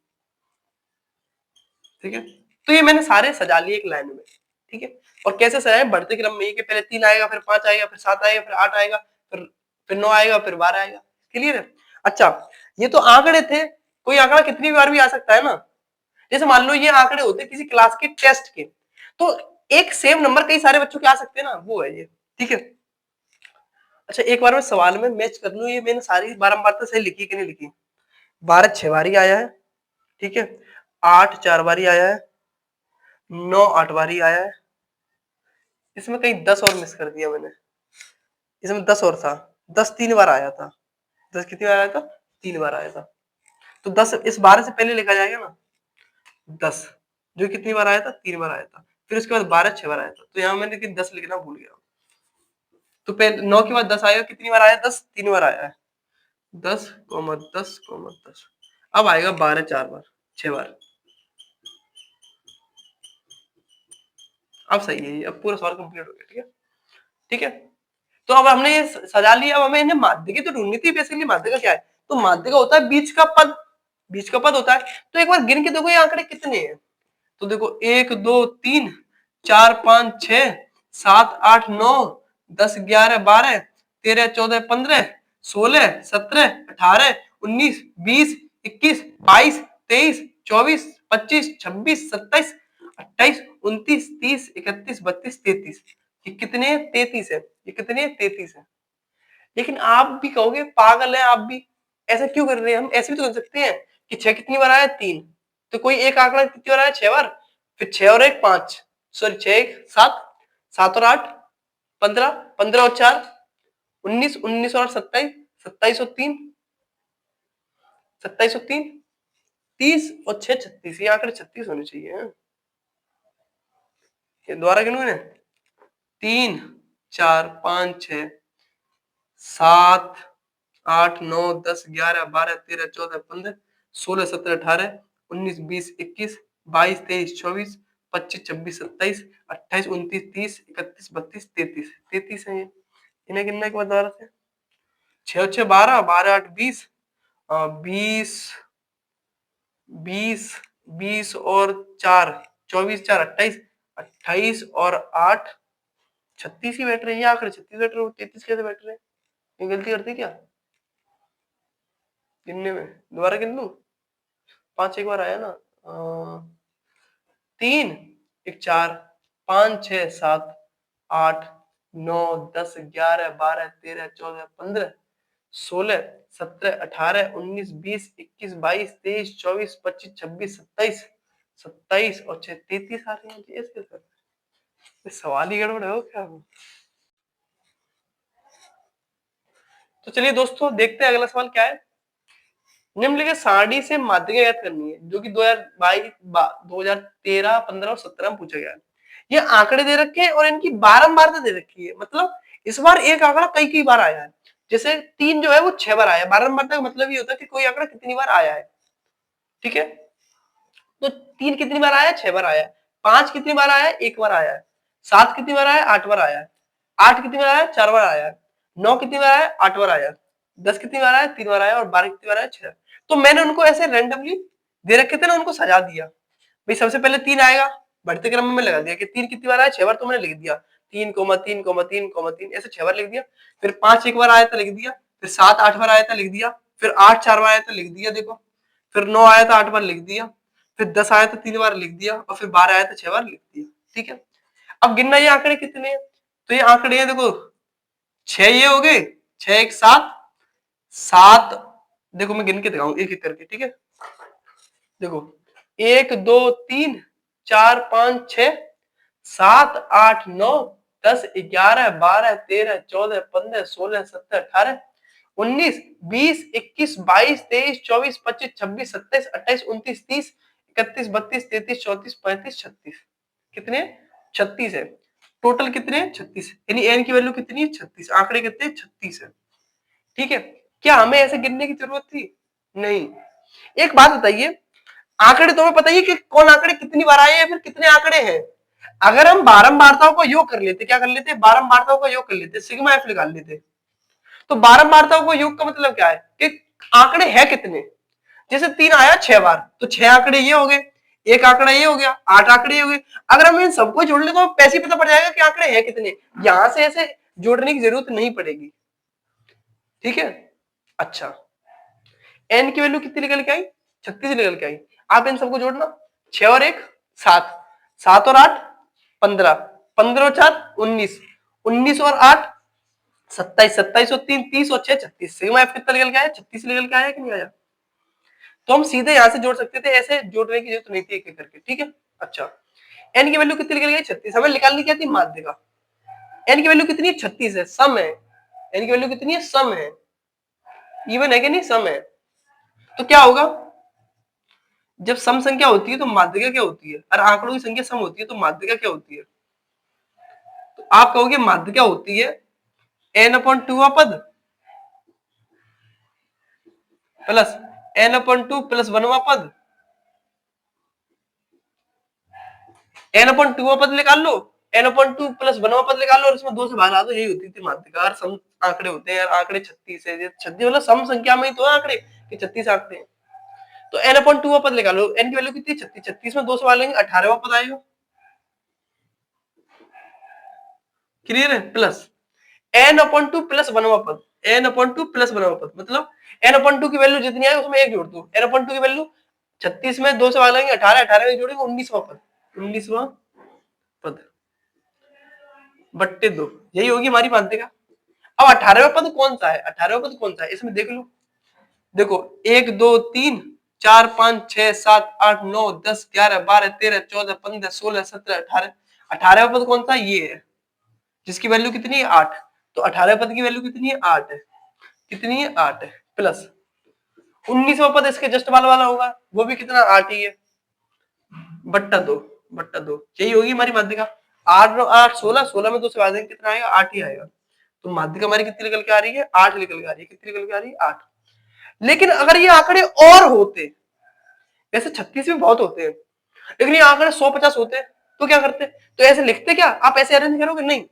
ठीक है। तो ये मैंने सारे सजा लिए एक लाइन में, ठीक है। और कैसे सजाए? बढ़ते क्रम में, कि पहले 3 आएगा, फिर 5 आएगा, फिर 7 आएगा, फिर 8 आएगा, फिर 9 आएगा, फिर 12 आएगा। क्लियर है? अच्छा, ये तो आंकड़े थे, कोई आंकड़ा कितनी बार भी आ सकता है ना। जैसे मान लो ये आंकड़े होते किसी क्लास के टेस्ट के, तो एक सेम नंबर कई सारे बच्चों के आ सकते हैं ना, वो है ये, ठीक है। अच्छा, एक बार मैं सवाल में मैच कर लूं, ये मैंने सारी बारंबारता सही लिखी कि नहीं लिखी। 12 6 बार ही आया है, ठीक है। 8 4 बार ही आया है, 9 8 बार ही आया है। इसमें कहीं 10 और मिस कर दिया मैंने, इसमें 10 और था। 10 3 बार आया था। 10 कितनी बार आया था? 3 बार आया था। तो 10 इस 12 से पहले लिखा जाएगा ना, 10, जो कितनी बार आया था? 3 बार आया था। फिर उसके बाद 12 6 बार आया था, तो यहाँ मैंने 10 लिखना भूल गया। तो पहले 9 के बाद 10 आएगा, कितनी बार आया? 10 3 बार आया है। 10 10 10। अब आएगा 12 4 बार, 6 बार। अब सही है ये, अब पूरा सवाल कंप्लीट हो गया, ठीक है। ठीक है, तो अब हमने ये सजा लिया। अब हमें इन्हें माध्य की तो ढूंढनी थी। बेसिकली माध्य का क्या है? तो माध्य का होता है बीच का पद, बीच का पद होता है। तो एक बार गिन के देखो ये आंकड़े कितने हैं। तो देखो 1 2 3 4 5 6 7 8 9 10 11 12 13 14 15 16 17 18 19 20 21 22 23 24 25 26 27 28 29 30 31 32 33। ये कितने 33 है, ये कितने 33 है। लेकिन आप भी कहोगे पागल है आप भी, ऐसा क्यों कर रहे हैं। हम ऐसे भी तो कर सकते हैं कि 6 कितनी बार आया 3, तो कोई एक आंकड़ा कितनी बार आया 6 बार, फिर 6 और 1 5, सॉरी 6 1 7, 7 और 8 15, 15 और 4 19, 19 और 27, 27 और 3, 27 और 3 30 और 6 36, ये आंकड़े 36 होने चाहिए। ये दोबारा गिनूं इन्हें, 3 4 5 6 7 8 9 10 11 12 13 14 15 16 17 18 19 20 21 22 23 24 25 26 27 28 29 30 31 32 33, 33 है ये। इन्हें गिनने के बाद दोबारा से 6 6 12 12 8 20 20 20 20 और 4 24 4 28 28 और 8 36 ही बैठ रहे हैं। ये आंकड़े 36 बैठ रहे हैं, 33 कैसे बैठ रहे हैं। ये गलती करती क्या गिनने में। दोबारा गिन लूं, 5 एक बार आया ना, 3 1 4 5 6 7 8 9 10 11 12 13 14 15 16 17 18 19 20 21 22 23 24 25 26 27 27 और 6 33 आ रहे हैं जी। ऐसे सवाल ही गड़बड़ है क्या। तो चलिए दोस्तों देखते हैं अगला सवाल क्या है। निम्नलिखित सारणी से माध्यिका ज्ञात करनी है, जो कि 2022 2013 15 और 17 में पूछा गया है। ये आंकड़े दे रखे हैं और इनकी बारंबारता दे रखी है, मतलब इस बार एक आंकड़ा कई कई बार आया है। जैसे 3 जो है वो 6 बार आया है। बारंबारता का मतलब ये होता है कि कोई आंकड़ा कितनी बार आया है। ठीक है, तो 3 कितनी बार आया है, 6 बार आया है। 5 कितनी बार आया है, 1 बार आया है। 7 कितनी बार आया है, 8 बार आया है। 8 कितनी बार आया है, 4 बार आया है। 9 कितनी बार आया है, 8 बार आया है। 10 कितनी बार आया है, 3 बार आया है। और 12 कितनी बार आया है, 6। तो मैंने उनको ऐसे रैंडमली दे रखे थे ना, उनको सजा दिया। भाई सबसे पहले 3 आएगा, बढ़ते क्रम में लगा दिया कि 3 कितनी बार आया, 6 बार, तो मैंने लिख दिया 3 3 3 3 ऐसे 6 बार लिख दिया। फिर 5 एक बार आया था लिख दिया। फिर 7 8 बार आया था लिख दिया। फिर 8 4 बार आया था लिख दिया देखो। फिर 9 आया था 8 बार लिख दिया। फिर 10 आया था 3 बार लिख दिया। और फिर 12 आया था 6 बार लिख दिया। ठीक है, अब गिनना ये आंकड़े कितने हैं। तो ये आंकड़े हैं देखो, 6 ये हो गए, 6 1 7 7। देखो मैं गिन के दिखाऊं एक एक करके। ठीक है, देखो 1 2 3 4 5 6 7 8 9 10 11 12 13 14 15 16 17 18 19 20 21 22 23 24 25 26 27 28 29 30 31 32 33 34 35 36। कितने, 36 है टोटल। कितने, 36। यानी एन की वैल्यू कितनी है, 36। आंकड़े कितने, 36 है। ठीक है, क्या हमें ऐसे गिनने की जरूरत थी, नहीं। एक बात बताइए, आंकड़े तुम्हें पता ही कि कौन आंकड़े कितनी बार आए हैं, फिर कितने आंकड़े हैं। अगर हम बारंबारताओं को योग कर लेते, क्या कर लेते, बारंबारताओं का योग कर लेते, सिग्मा एफ निकाल लेते। तो बारंबारताओं को योग का मतलब क्या है कि आंकड़े हैं कितने। जैसे 3 आया 6 बार, तो 6 आंकड़े ये हो गए, एक आंकड़ा ये हो गया, 8 आंकड़े ये हो गए। अगर हम इन सबको जोड़ ले तो पैसे पता पड़ जाएगा कि आंकड़े हैं कितने। यहां से ऐसे जोड़ने की जरूरत नहीं पड़ेगी। ठीक है, अच्छा एन की वैल्यू कितनी निकल के आई, 36 निकल के आई। आप इन सबको जोड़ना, 6 और 1 7, 7 और 8 15, 15 और 4 19, 19 और 8 27, 27 और 3 30 और 6 36। सिग्मा एफ कितना निकल के आया, 36 निकल के आया कि नहीं आया। तो हम सीधे यहां से जोड़ सकते थे, ऐसे जोड़ने की जरूरत नहीं थी एक एक करके। ठीक है, अच्छा एन की वैल्यू कितनी निकल गई, 36। हमें निकालनी क्या थी, माध्यिका। एन की वैल्यू कितनी है, 36 है, सम है। एन की वैल्यू कितनी है, सम है। इवन है कि नहीं, सम है। तो क्या होगा, जब सम संख्या होती है तो माध्यिका क्या होती है, और आंकड़ों की संख्या सम होती है तो माध्यिका क्या होती है। तो आप कहोगे माध्यिका होती है एन अपॉन 2 पद प्लस एन अपॉन 2 प्लस 1वां पद। एन अपॉन 2 पद निकाल लो, एन अपॉन 2 प्लस 1वां पद निकाल लो, और इसमें 2 से भाग दो। यही होती थी माध्यिका। और सम आंकड़े होते हैं, आंकड़े 36 है। 36 मतलब सम संख्या में ही तो आंकड़े कि 36 आंकड़े हैं। तो एन अपॉन 2 पद निकालो, एन की वैल्यू कितनी, 36। 36 में 2 से भाग लेंगे, 18वां पद आएगा। क्लियर है, प्लस एन अपॉन 2 प्लस 1वां पद। एन अपॉन 2 प्लस 1वां पद मतलब एन अपॉन 2 की वैल्यू जितनी आए उसमें एक जोड़ दो। एन अपॉन 2 की वैल्यू 36 में 2 से भाग लेंगे, 18, 18 में जोड़ेंगे 19वां पद, 19वां पद। बट्टे 2, यही होगी हमारी माध्यिका। अब 18वां पद कौन सा है, 18वां पद कौन सा है, इसमें देख लो। देखो 1 2 3 4 5 6 7 8 9 10 11 12 13 14 15 16 17 18, 18वां पद कौन सा, ये है जिसकी वैल्यू कितनी है 8। तो 18वें पद की वैल्यू कितनी है 8 है, कितनी है 8 है, प्लस 19वां पद इसके जस्ट वाला होगा, वो भी कितना 8 ही है, बट्टा 2, बट्टा 2, यही होगी हमारी माध्यिका। 8 8 16, 16 में 2 से भाग देंगे कितना आएगा 8 ही आएगा। तो माध्यिका हमारी कितनी निकल के आ रही है 8 निकल के आ रही है, कितनी निकल के आ रही है 8। लेकिन अगर ये आंकड़े और होते, वैसे 36 में बहुत होते हैं, लेकिन ये आंकड़े 150 होते हैं तो क्या करते, तो ऐसे लिखते क्या, आप ऐसे अरेंज करोगे नहीं,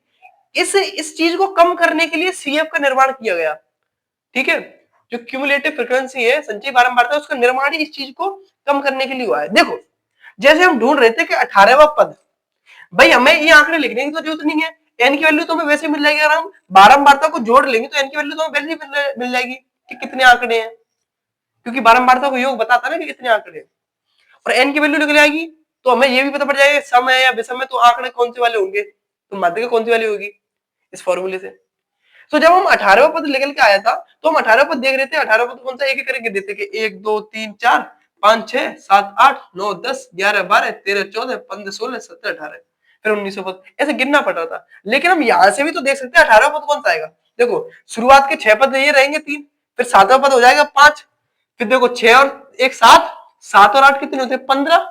इस चीज को कम करने के लिए सीएफ का निर्माण किया गया, ठीक है। जो क्यूमुलेटिव फ्रीक्वेंसी है, संचयी बारंबारता, उसका निर्माण ही इस चीज को कम करने के लिए हुआ है। देखो जैसे हम ढूंढ रहे थे कि 18वां पद, भाई हमें ये आंकड़े लिखने की तो जरूरत नहीं है, एन की वैल्यू तो हमें वैसे मिल जाएगी, अगर हम बारंबारता को जोड़ लेंगे तो एन की वैल्यू तो हमें वैसे मिल जाएगी कि कितने आंकड़े हैं, क्योंकि बारंबारता को योग बताता ना कि कितने आंकड़े हैं, और एन की वैल्यू निकल आएगी तो हमें ये भी पता पड़ जाएगा सम है या विषम है, तो आंकड़े कौन से वाले होंगे, तो माध्यिका कौन सी वाली होगी इस फॉर्मूले से। तो जब हम 18वां पद निकल के आया था तो हम 18वां पद देख रहे थे, 18वां पद कौन सा, एक एक करके देते कि 1 2 3 4 5 6 7 8 9 10 11 12 13 14 15 16 17 18, फिर 19वां पद, ऐसे गिनना पड़ रहा था। लेकिन हम यहां से भी तो देख सकते हैं 18वां पद कौन सा आएगा। देखो शुरुआत के 6 पद ये रहेंगे 3, फिर 7वां पद हो जाएगा 5, फिर देखो 6 और 1 7, 7 और 8 कितने होते हैं 15,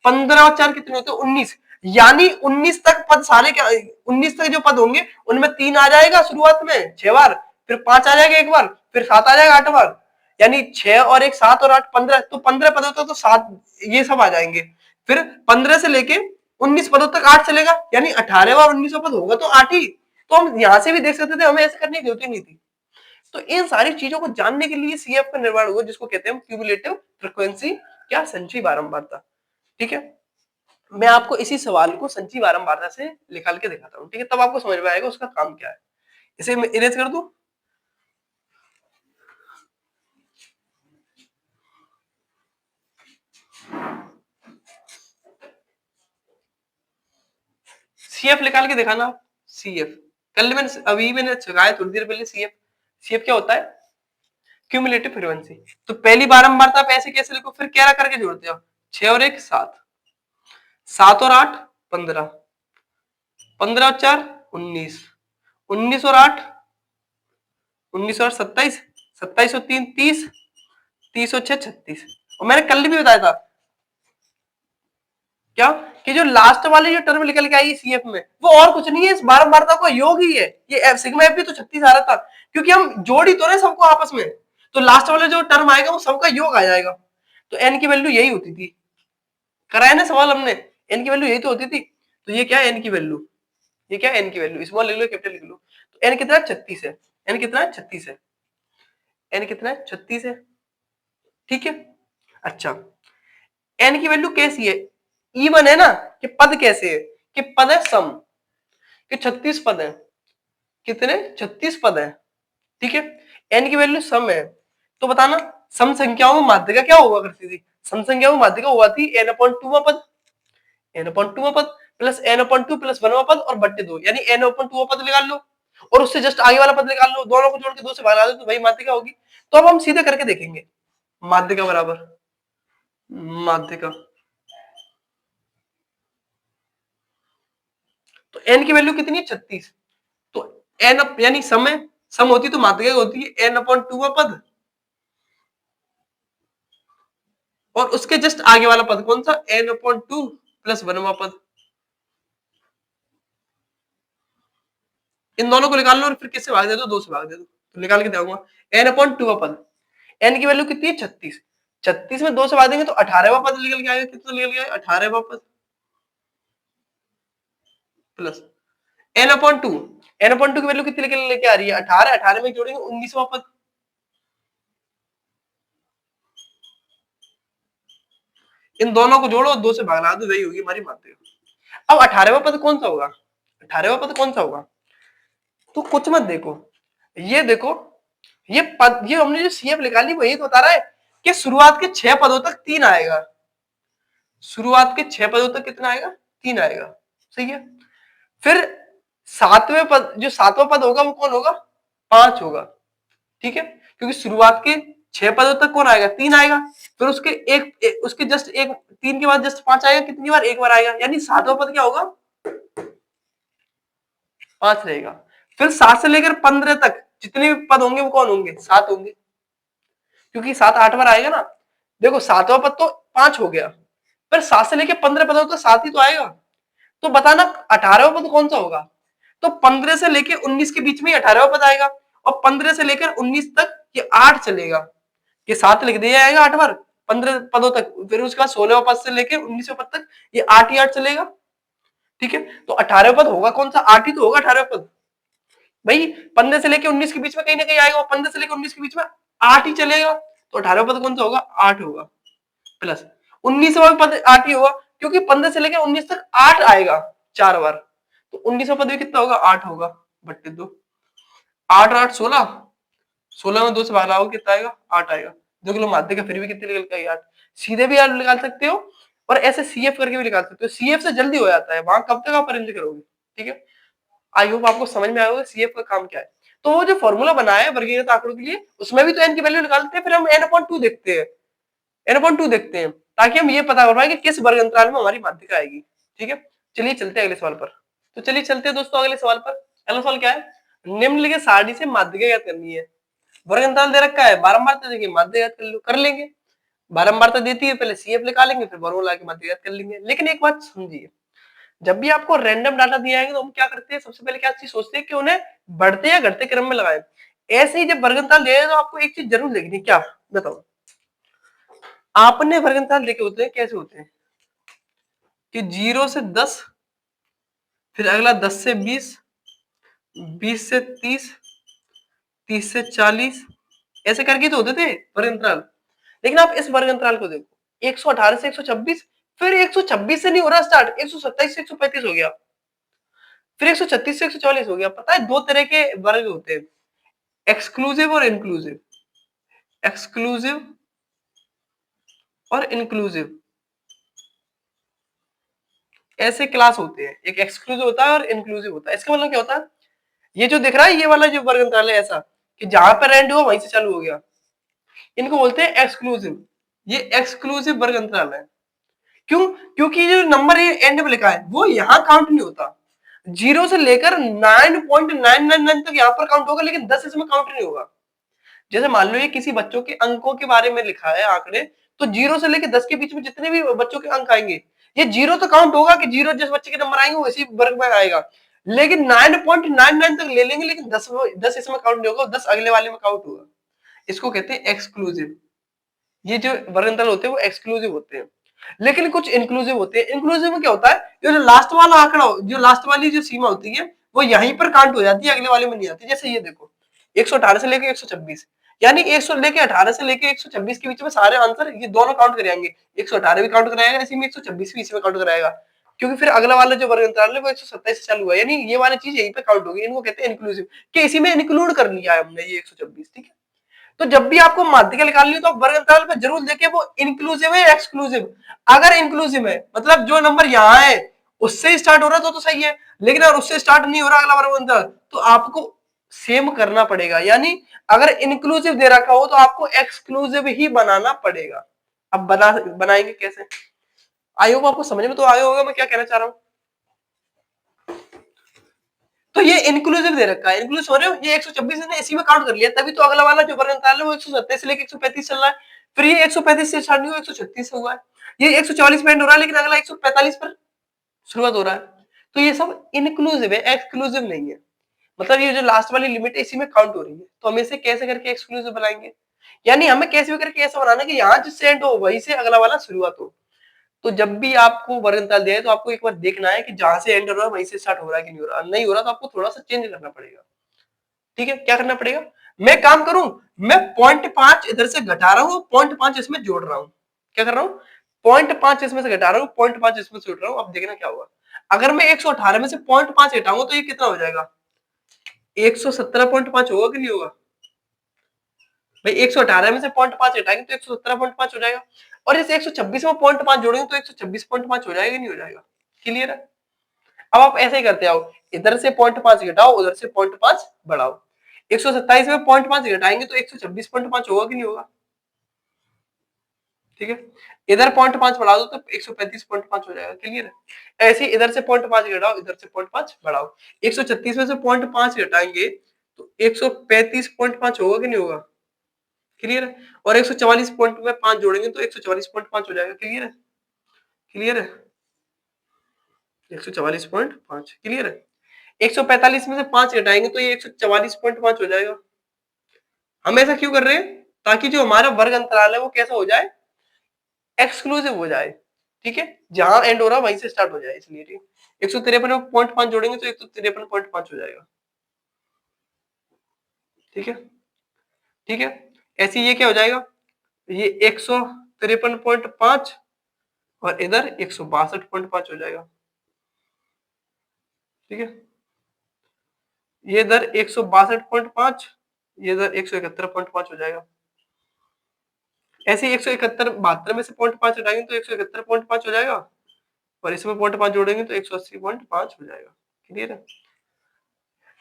15 और 4 कितने होते हैं 19, यानी 19 तक पद सारे क्या, 19 तक जो पद होंगे उनमें 3 आ जाएगा शुरुआत में 6 बार, फिर 5 आ जाएगा एक बार, फिर 7 आ जाएगा 8 बार, यानी 6 और 1 7 और 8 15, तो 15 पद होता तो 7 ये सब आ जाएंगे। फिर 15 से लेके 19 पदों तक 8 चलेगा, यानी 18वां और 19वां पद होगा तो 8 ही। तो हम यहां से भी देख सकते थे, हमें ऐसे करने की जरूरत ही नहीं थी। तो इन सारी चीजों को जानने के लिए सीएफ का निर्माण हुआ, जिसको कहते हैं क्यूमुलेटिव फ्रीक्वेंसी, क्या संचयी बारंबारता, ठीक है। मैं आपको इसी सवाल को संचयी बारंबारता से निकाल के दिखाता हूँ, ठीक है, तब आपको समझ में आएगा उसका काम क्या है। इसे मैं इरेज कर दूं, सीएफ निकाल के दिखाना, सीएफ कल मैंने अभी मैंने सिखाया थोड़ी देर पहले, सीएफ, सीएफ क्या होता है, क्यूमुलेटिव फ्रीक्वेंसी। तो पहली बारंबारता आप ऐसे कैसे लिखो, फिर क्या करके जोड़ते हो, 6 और 1 7, 7 और 8 15, 15 और 4 19, 19 और 8 19 और 27, 27 और 3 30, 30 और 6 36। और मैंने कल भी बताया था क्या, कि जो लास्ट वाली जो टर्म निकल के आई सीएफ में, वो और कुछ नहीं है, इस बारंबारता का योग ही है। ये एफ सिग्मा एफ भी तो 36 आ रहा था, क्योंकि हम जोड़ ही तो रहे सबको आपस में, तो लास्ट वाला जो टर्म आएगा वो सबका योग आ जाएगा। तो एन की वैल्यू यही होती थी, कराया ना सवाल हमने, एन की वैल्यू यही तो होती थी। तो ये क्या है एन की वैल्यू, ये क्या है एन की वैल्यू, स्मॉल लिख लो कैपिटल लिख लो। तो एन कितना 36 है, एन कितना 36 है, एन कितना 36 है, ठीक है। अच्छा, एन की वैल्यू कैसी है, इवन है ना, कि पद कैसे है, कि पद है सम, कि 36 पद है, कितने 36 पद है, ठीक है। एन की वैल्यू सम है, तो बताना सम संख्याओं में माध्यिका क्या हुआ करती थी, सम संख्याओं में माध्यिका हुआ थी एन अपॉन 2 पद, एन अपॉन 2 पद प्लस एन अपॉन 2 प्लस 1 पद और बट्टे 2, यानी एन अपॉन 2 पद निकाल लो और उससे जस्ट आगे वाला पद निकाल लो, दोनों को जोड़ के 2 से भागा दो तो वही माध्यिका होगी। तो अब हम सीधे करके देखेंगे, माध्यिका बराबर माध्यिका, तो एन की वैल्यू कितनी है 36, तो एन यानी समय सम होती तो माध्यिका होती है एन अपॉन 2 पद और उसके जस्ट आगे वाला पद कौन सा, एन अपॉन 2 प्लस 1 पद, इन दोनों को निकाल लो और फिर किससे भाग दे दो, 2 से भाग दे दो, तो निकाल के दूंगा एन अपॉन 2 पद, एन की वैल्यू कितनी है 36, 36 में 2 से भाग देंगे तो 18वां पद निकल के आएगा, कितना निकल के आएगा 18वां पद plus N upon 2, N upon 2 की वैल्यू कितनी निकल लेके आ रही है 18, 18 में जोड़ेंगे 19वां पद, इन दोनों को जोड़ो 2 से भाग ला दो, वही होगी हमारी माध्यिका। अब 18वां पद कौन सा होगा, 18वां पद कौन सा होगा, तो कुछ मत देखो, ये देखो, ये पद, ये हमने जो सीएफ निकाली वही तो बता रहा है कि शुरुआत के 6 पदों तक 3 आएगा, शुरुआत के 6 पदों तक कितना आएगा 3 आएगा, सही है। फिर सातवें पद, जो सातवां पद होगा वो कौन होगा? 5 होगा। ठीक है, क्योंकि शुरुआत के 6 पदों तक कौन आएगा? 3 आएगा। फिर उसके उसके जस्ट एक 3 के बाद जस्ट 5 आएगा। कितनी बार? एक बार आएगा। यानी सातवां पद क्या होगा? 5 रहेगा। फिर 7 से लेकर 15 तक जितने भी पद होंगे वो कौन होंगे? 7 होंगे, क्योंकि 7 8 बार आएगा ना। देखो सातवां पद तो 5 हो गया, फिर 7 से लेकर 15 पदों तक 7 ही तो आएगा। तो बताना 18वां पद कौन सा होगा? तो 15 से लेकर 19 के बीच में 18वां पद आएगा, और 15 से लेकर 19 तक ये 8 चलेगा। ये 7 लिख दिया जाएगा 8 बार 15 पदों तक। फिर उसके बाद 16वें पद से लेकर 19वें पद तक ये 8 ही 8 चलेगा। ठीक है, तो 18वां पद होगा कौन सा? 8 ही तो होगा 18वां पद भाई। 15 से लेकर 19 के बीच में कहीं ना कहीं आएगा, और 15 से लेकर 19 के बीच में 8 ही चलेगा। तो 18वां पद कौन सा होगा? 8 होगा। प्लस 19वां पद 8 ही होगा, क्योंकि 15 से लेकर 19 तक 8 आएगा 4 बार। तो 19वां पद भी कितना होगा? 8 होगा, बट्टे 2। 8 8 16, 16 में 2 से भाग कितना आएगा? 8 आएगा। 2 किलो माध्य का फिर भी कितने निकल के? 8। सीधे भी आप निकाल सकते हो, और ऐसे सीएफ करके भी निकाल सकते हो। सीएफ से जल्दी हो जाता है, वहां कब तक आप अरेंज करोगे? ठीक है, आई होप आपको समझ में आया होगा सीएफ का काम क्या है। तो वो जो फॉर्मूला बनाया है वर्गीकृत आंकड़ों के लिए, उसमें भी तो एन की वैल्यू निकालते हैं, फिर हम n/2 देखते हैं, n/2 देखते हैं, ताकि हम ये पता कर पाए कि किस वर्ग अंतराल में हमारी माध्यिका आएगी। ठीक है, चलिए चलते हैं अगले सवाल पर। तो चलिए चलते हैं दोस्तों अगले सवाल पर। अगला सवाल क्या है? निम्नलिखित सारणी से माध्यिका ज्ञात करनी है। वर्ग अंतराल दे रखा है, बारंबारता देखिए, माध्य ज्ञात कर लेंगे। बारंबारता देती है, पहले सीएफ निकालेंगे, फिर फॉर्मूला के माध्य ज्ञात कर लेंगे। लेकिन एक बात समझिए, जब भी आपको रैंडम डाटा दिया जाएगा तो हम क्या करते हैं? सबसे पहले क्या चीज सोचते हैं कि उन्हें बढ़ते या घटते क्रम में लगाएं। ऐसे ही जब वर्गंताल दिया जाए तो आपको एक चीज जरूर देखनी, क्या बताओ? आपने वर्गंताल देखे होते हैं, कैसे होते हैं कि 0 से 10, फिर अगला 10 से 20, 20 से 30, 30 से 40, ऐसे करके तो होते थे वर्गंतराल। लेकिन आप इस वर्गंतराल को देखो, 118 से 126, फिर 126 से नहीं हो रहा स्टार्ट, 127 से 135 हो गया, फिर 136 से 144 हो गया। पता है, दो तरह के वर्ग होते हैं, एक्सक्लूसिव और इंक्लूसिव। एक्सक्लूसिव और इंक्लूसिव ऐसे क्लास होते हैं। एक एक्सक्लूसिव होता है और इंक्लूसिव होता है। इसका मतलब क्या होता है? ये जो दिख रहा है, ये वाला जो वर्ग अंतराल है ऐसा कि जहां पर एंड हुआ वहीं से चालू हो गया, इनको बोलते हैं एक्सक्लूसिव। ये एक्सक्लूसिव वर्ग अंतराल है। क्यों? क्योंकि जो नंबर ये एंड में लिखा है वो यहाँ काउंट नहीं होता। 0 से लेकर 9.999 तक यहाँ पर काउंट होगा, लेकिन 10 इसमें काउंट नहीं होगा। जैसे मान लो ये किसी बच्चों के अंकों के बारे में लिखा है आंकड़े, तो 0 से लेकर 10 के बीच में जितने भी बच्चों के अंक आएंगे, ये 0 तो काउंट होगा कि 0 जिस बच्चे के नंबर आएंगे वो इसी वर्ग में आएगा। लेकिन 9.99 तक ले लेंगे, लेकिन 10 इसमें काउंट नहीं होगा, 10 अगले वाले में काउंट होगा। इसको कहते हैं एक्सक्लूसिव। ये जो वर्ग अंतर होते हैं वो एक्सक्लूसिव होते हैं। लेकिन कुछ इंक्लूसिव होते हैं। इंक्लूसिव में क्या होता है? ये जो लास्ट वाला आंकड़ा, जो लास्ट वाली जो सीमा होती है वो यहीं पर काउंट हो जाती है, अगले वाले में नहीं आती। जैसे ये देखो, 118 से लेकर 126, यानी 100 लेके 18 से लेके 126 के बीच में सारे आंसर ये दोनों काउंट कराएंगे। 118 भी काउंट कराएगा इसी में, 126 भी इसी में काउंट कराएगा, क्योंकि फिर अगला वाला जो वर्ग अंतराल है वो 127 से चालू हुआ, यानी ये वाली चीज यहीं पे काउंट होगी। इनको कहते हैं इंक्लूसिव, कि इसी में इंक्लूड कर लिया है हमने ये 126। ठीक है, तो जब भी आपको माध्यिका निकालनी हो तो वर्ग अंतराल पे जरूर देखें वो इंक्लूसिव है या एक्सक्लूसिव। अगर इंक्लूसिव है मतलब जो नंबर यहाँ है उससे स्टार्ट हो रहा है तो सही है, लेकिन अगर उससे स्टार्ट नहीं हो रहा अगला वर्ग अंतराल, तो आपको सेम करना पड़ेगा। यानी अगर इंक्लूसिव दे रखा हो तो आपको एक्सक्लूसिव ही बनाना पड़ेगा। अब बनाएंगे कैसे? आई होप आपको समझ में तो आया होगा मैं क्या कहना चाह रहा हूं। तो ये इंक्लूसिव दे रखा है, इंक्लूसिव हो रहे हो, ये 126 ने इसी में काउंट कर लिया, तभी तो अगला वाला जो वर्ग अंतराल है वो 127 से लेकर 135 चल रहा है। फिर ये 135 से स्टार्ट नहीं हुआ, 136 से हुआ है। ये 144 में एंड हो रहा है, लेकिन अगला 145 पर शुरुआत हो रहा है। तो ये सब इंक्लूसिव है, एक्सक्लूसिव नहीं है। मतलब ये जो लास्ट वाली लिमिट है इसी में काउंट हो रही है। तो हम इसे कैसे करके एक्सक्लूसिव बनाएंगे? यानी हमें कैसे भी करके ऐसा बनाना कि यहाँ जिससे एंड हो वहीं से अगला वाला शुरुआत हो। तो जब भी आपको वर्ग अंतराल दिया है तो आपको एक बार देखना है कि जहां से एंड हो रहा है वहीं से स्टार्ट हो रहा है कि नहीं हो रहा। नहीं हो रहा तो आपको थोड़ा सा चेंज करना पड़ेगा। ठीक है, क्या करना पड़ेगा? मैं काम करूं, मैं 0.5 इधर से घटा रहा हूं, 0.5 इसमें जोड़ रहा हूं। क्या कर रहा हूं? 0.5 इसमें से घटा रहा हूं, 0.5 इसमें से जोड़ रहा हूं। अब देखना क्या होगा। अगर मैं 118 में से 0.5 घटाऊंगा तो ये कितना हो जाएगा? 117.5 होगा कि नहीं होगा भाई? 118 में से 0.5 घटाएंगे तो 117.5 हो जाएगा, और इस 126 में 0.5 जोड़ेंगे तो 126.5 हो जाएगा नहीं हो जाएगा? क्लियर है? अब आप ऐसे ही करते आओ, इधर से 0.5 घटाओ, उधर से 0.5 बढ़ाओ। 127 में 0.5 घटाएंगे तो 126.5 होगा कि नहीं होगा? ठीक है, इधर 0.5 बढ़ा दो तो 135.5 हो जाएगा। क्लियर है? ऐसे ही इधर से 0.5 घटाओ, इधर से 0.5 बढ़ाओ। 136 में से 0.5 घटाएंगे तो 135.5 होगा कि नहीं होगा? क्लियर है? और 144.5 जोड़ेंगे तो 144.5 हो जाएगा। क्लियर है? क्लियर है? 144.5 क्लियर है? 145 में से 5 घटाएंगे तो ये 144.5 हो जाएगा। हम ऐसा क्यों कर रहे हैं? ताकि जो हमारा वर्ग अंतराल है वो कैसा हो जाए, एक्सक्लूसिव हो जाए। ठीक है, जहां एंड हो रहा वहीं से स्टार्ट हो जाए, इसलिए। ठीक, 153 में 0.5 जोड़ेंगे तो 153.5 हो जाएगा। ठीक है, ठीक है। ऐसे ये क्या हो जाएगा, ये 153.5 और इधर 162.5 हो जाएगा। ठीक है, ये इधर 162.5, ये इधर 171.5 हो जाएगा। ऐसे 171 72 में से 0.5 हटाएंगे तो 171.5 हो जाएगा, और इसमें 0.5 जोड़ेंगे तो 180.5 हो जाएगा। क्लियर है?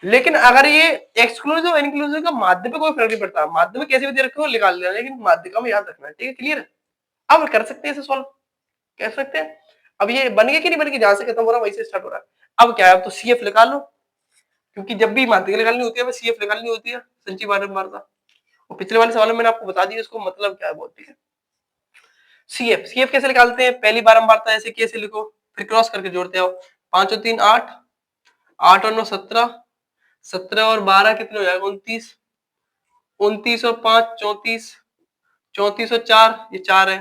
लेकिन अगर ये एक्सक्लूसिव और इनक्लूसिव का माध्य पे कोई फर्क नहीं पड़ता, माध्य में कैसे भी दे रखे हो निकाल लेना, लेकिन माध्य का में याद रखना है। ठीक है, क्लियर है? अब कर सकते हैं इसे सॉल्व, कर सकते हैं। अब ये बन गया कि नहीं बन गया, जहां से खत्म हो रहा है वहीं से स्टार्ट हो रहा है। अब क्या है, अब तो सीएफ निकाल लो, क्योंकि जब भी माध्यिका निकालनी होती है सीएफ निकालनी होती है, संचयी बारंबारता। और पिछले वाले सवाल में मैंने आपको बता दिया इसको मतलब क्या है बहुत। ठीक है, सीएफ सीएफ कैसे निकालते हैं, पहली बारंबारता ऐसे कैसे लिखो, फिर क्रॉस करके जोड़ते हो। 5 और 3 8, 8 और 9 17, 17 और 12 कितने हो जाएगा 29, 29 और 5 34, 34 और 4 ये 4 है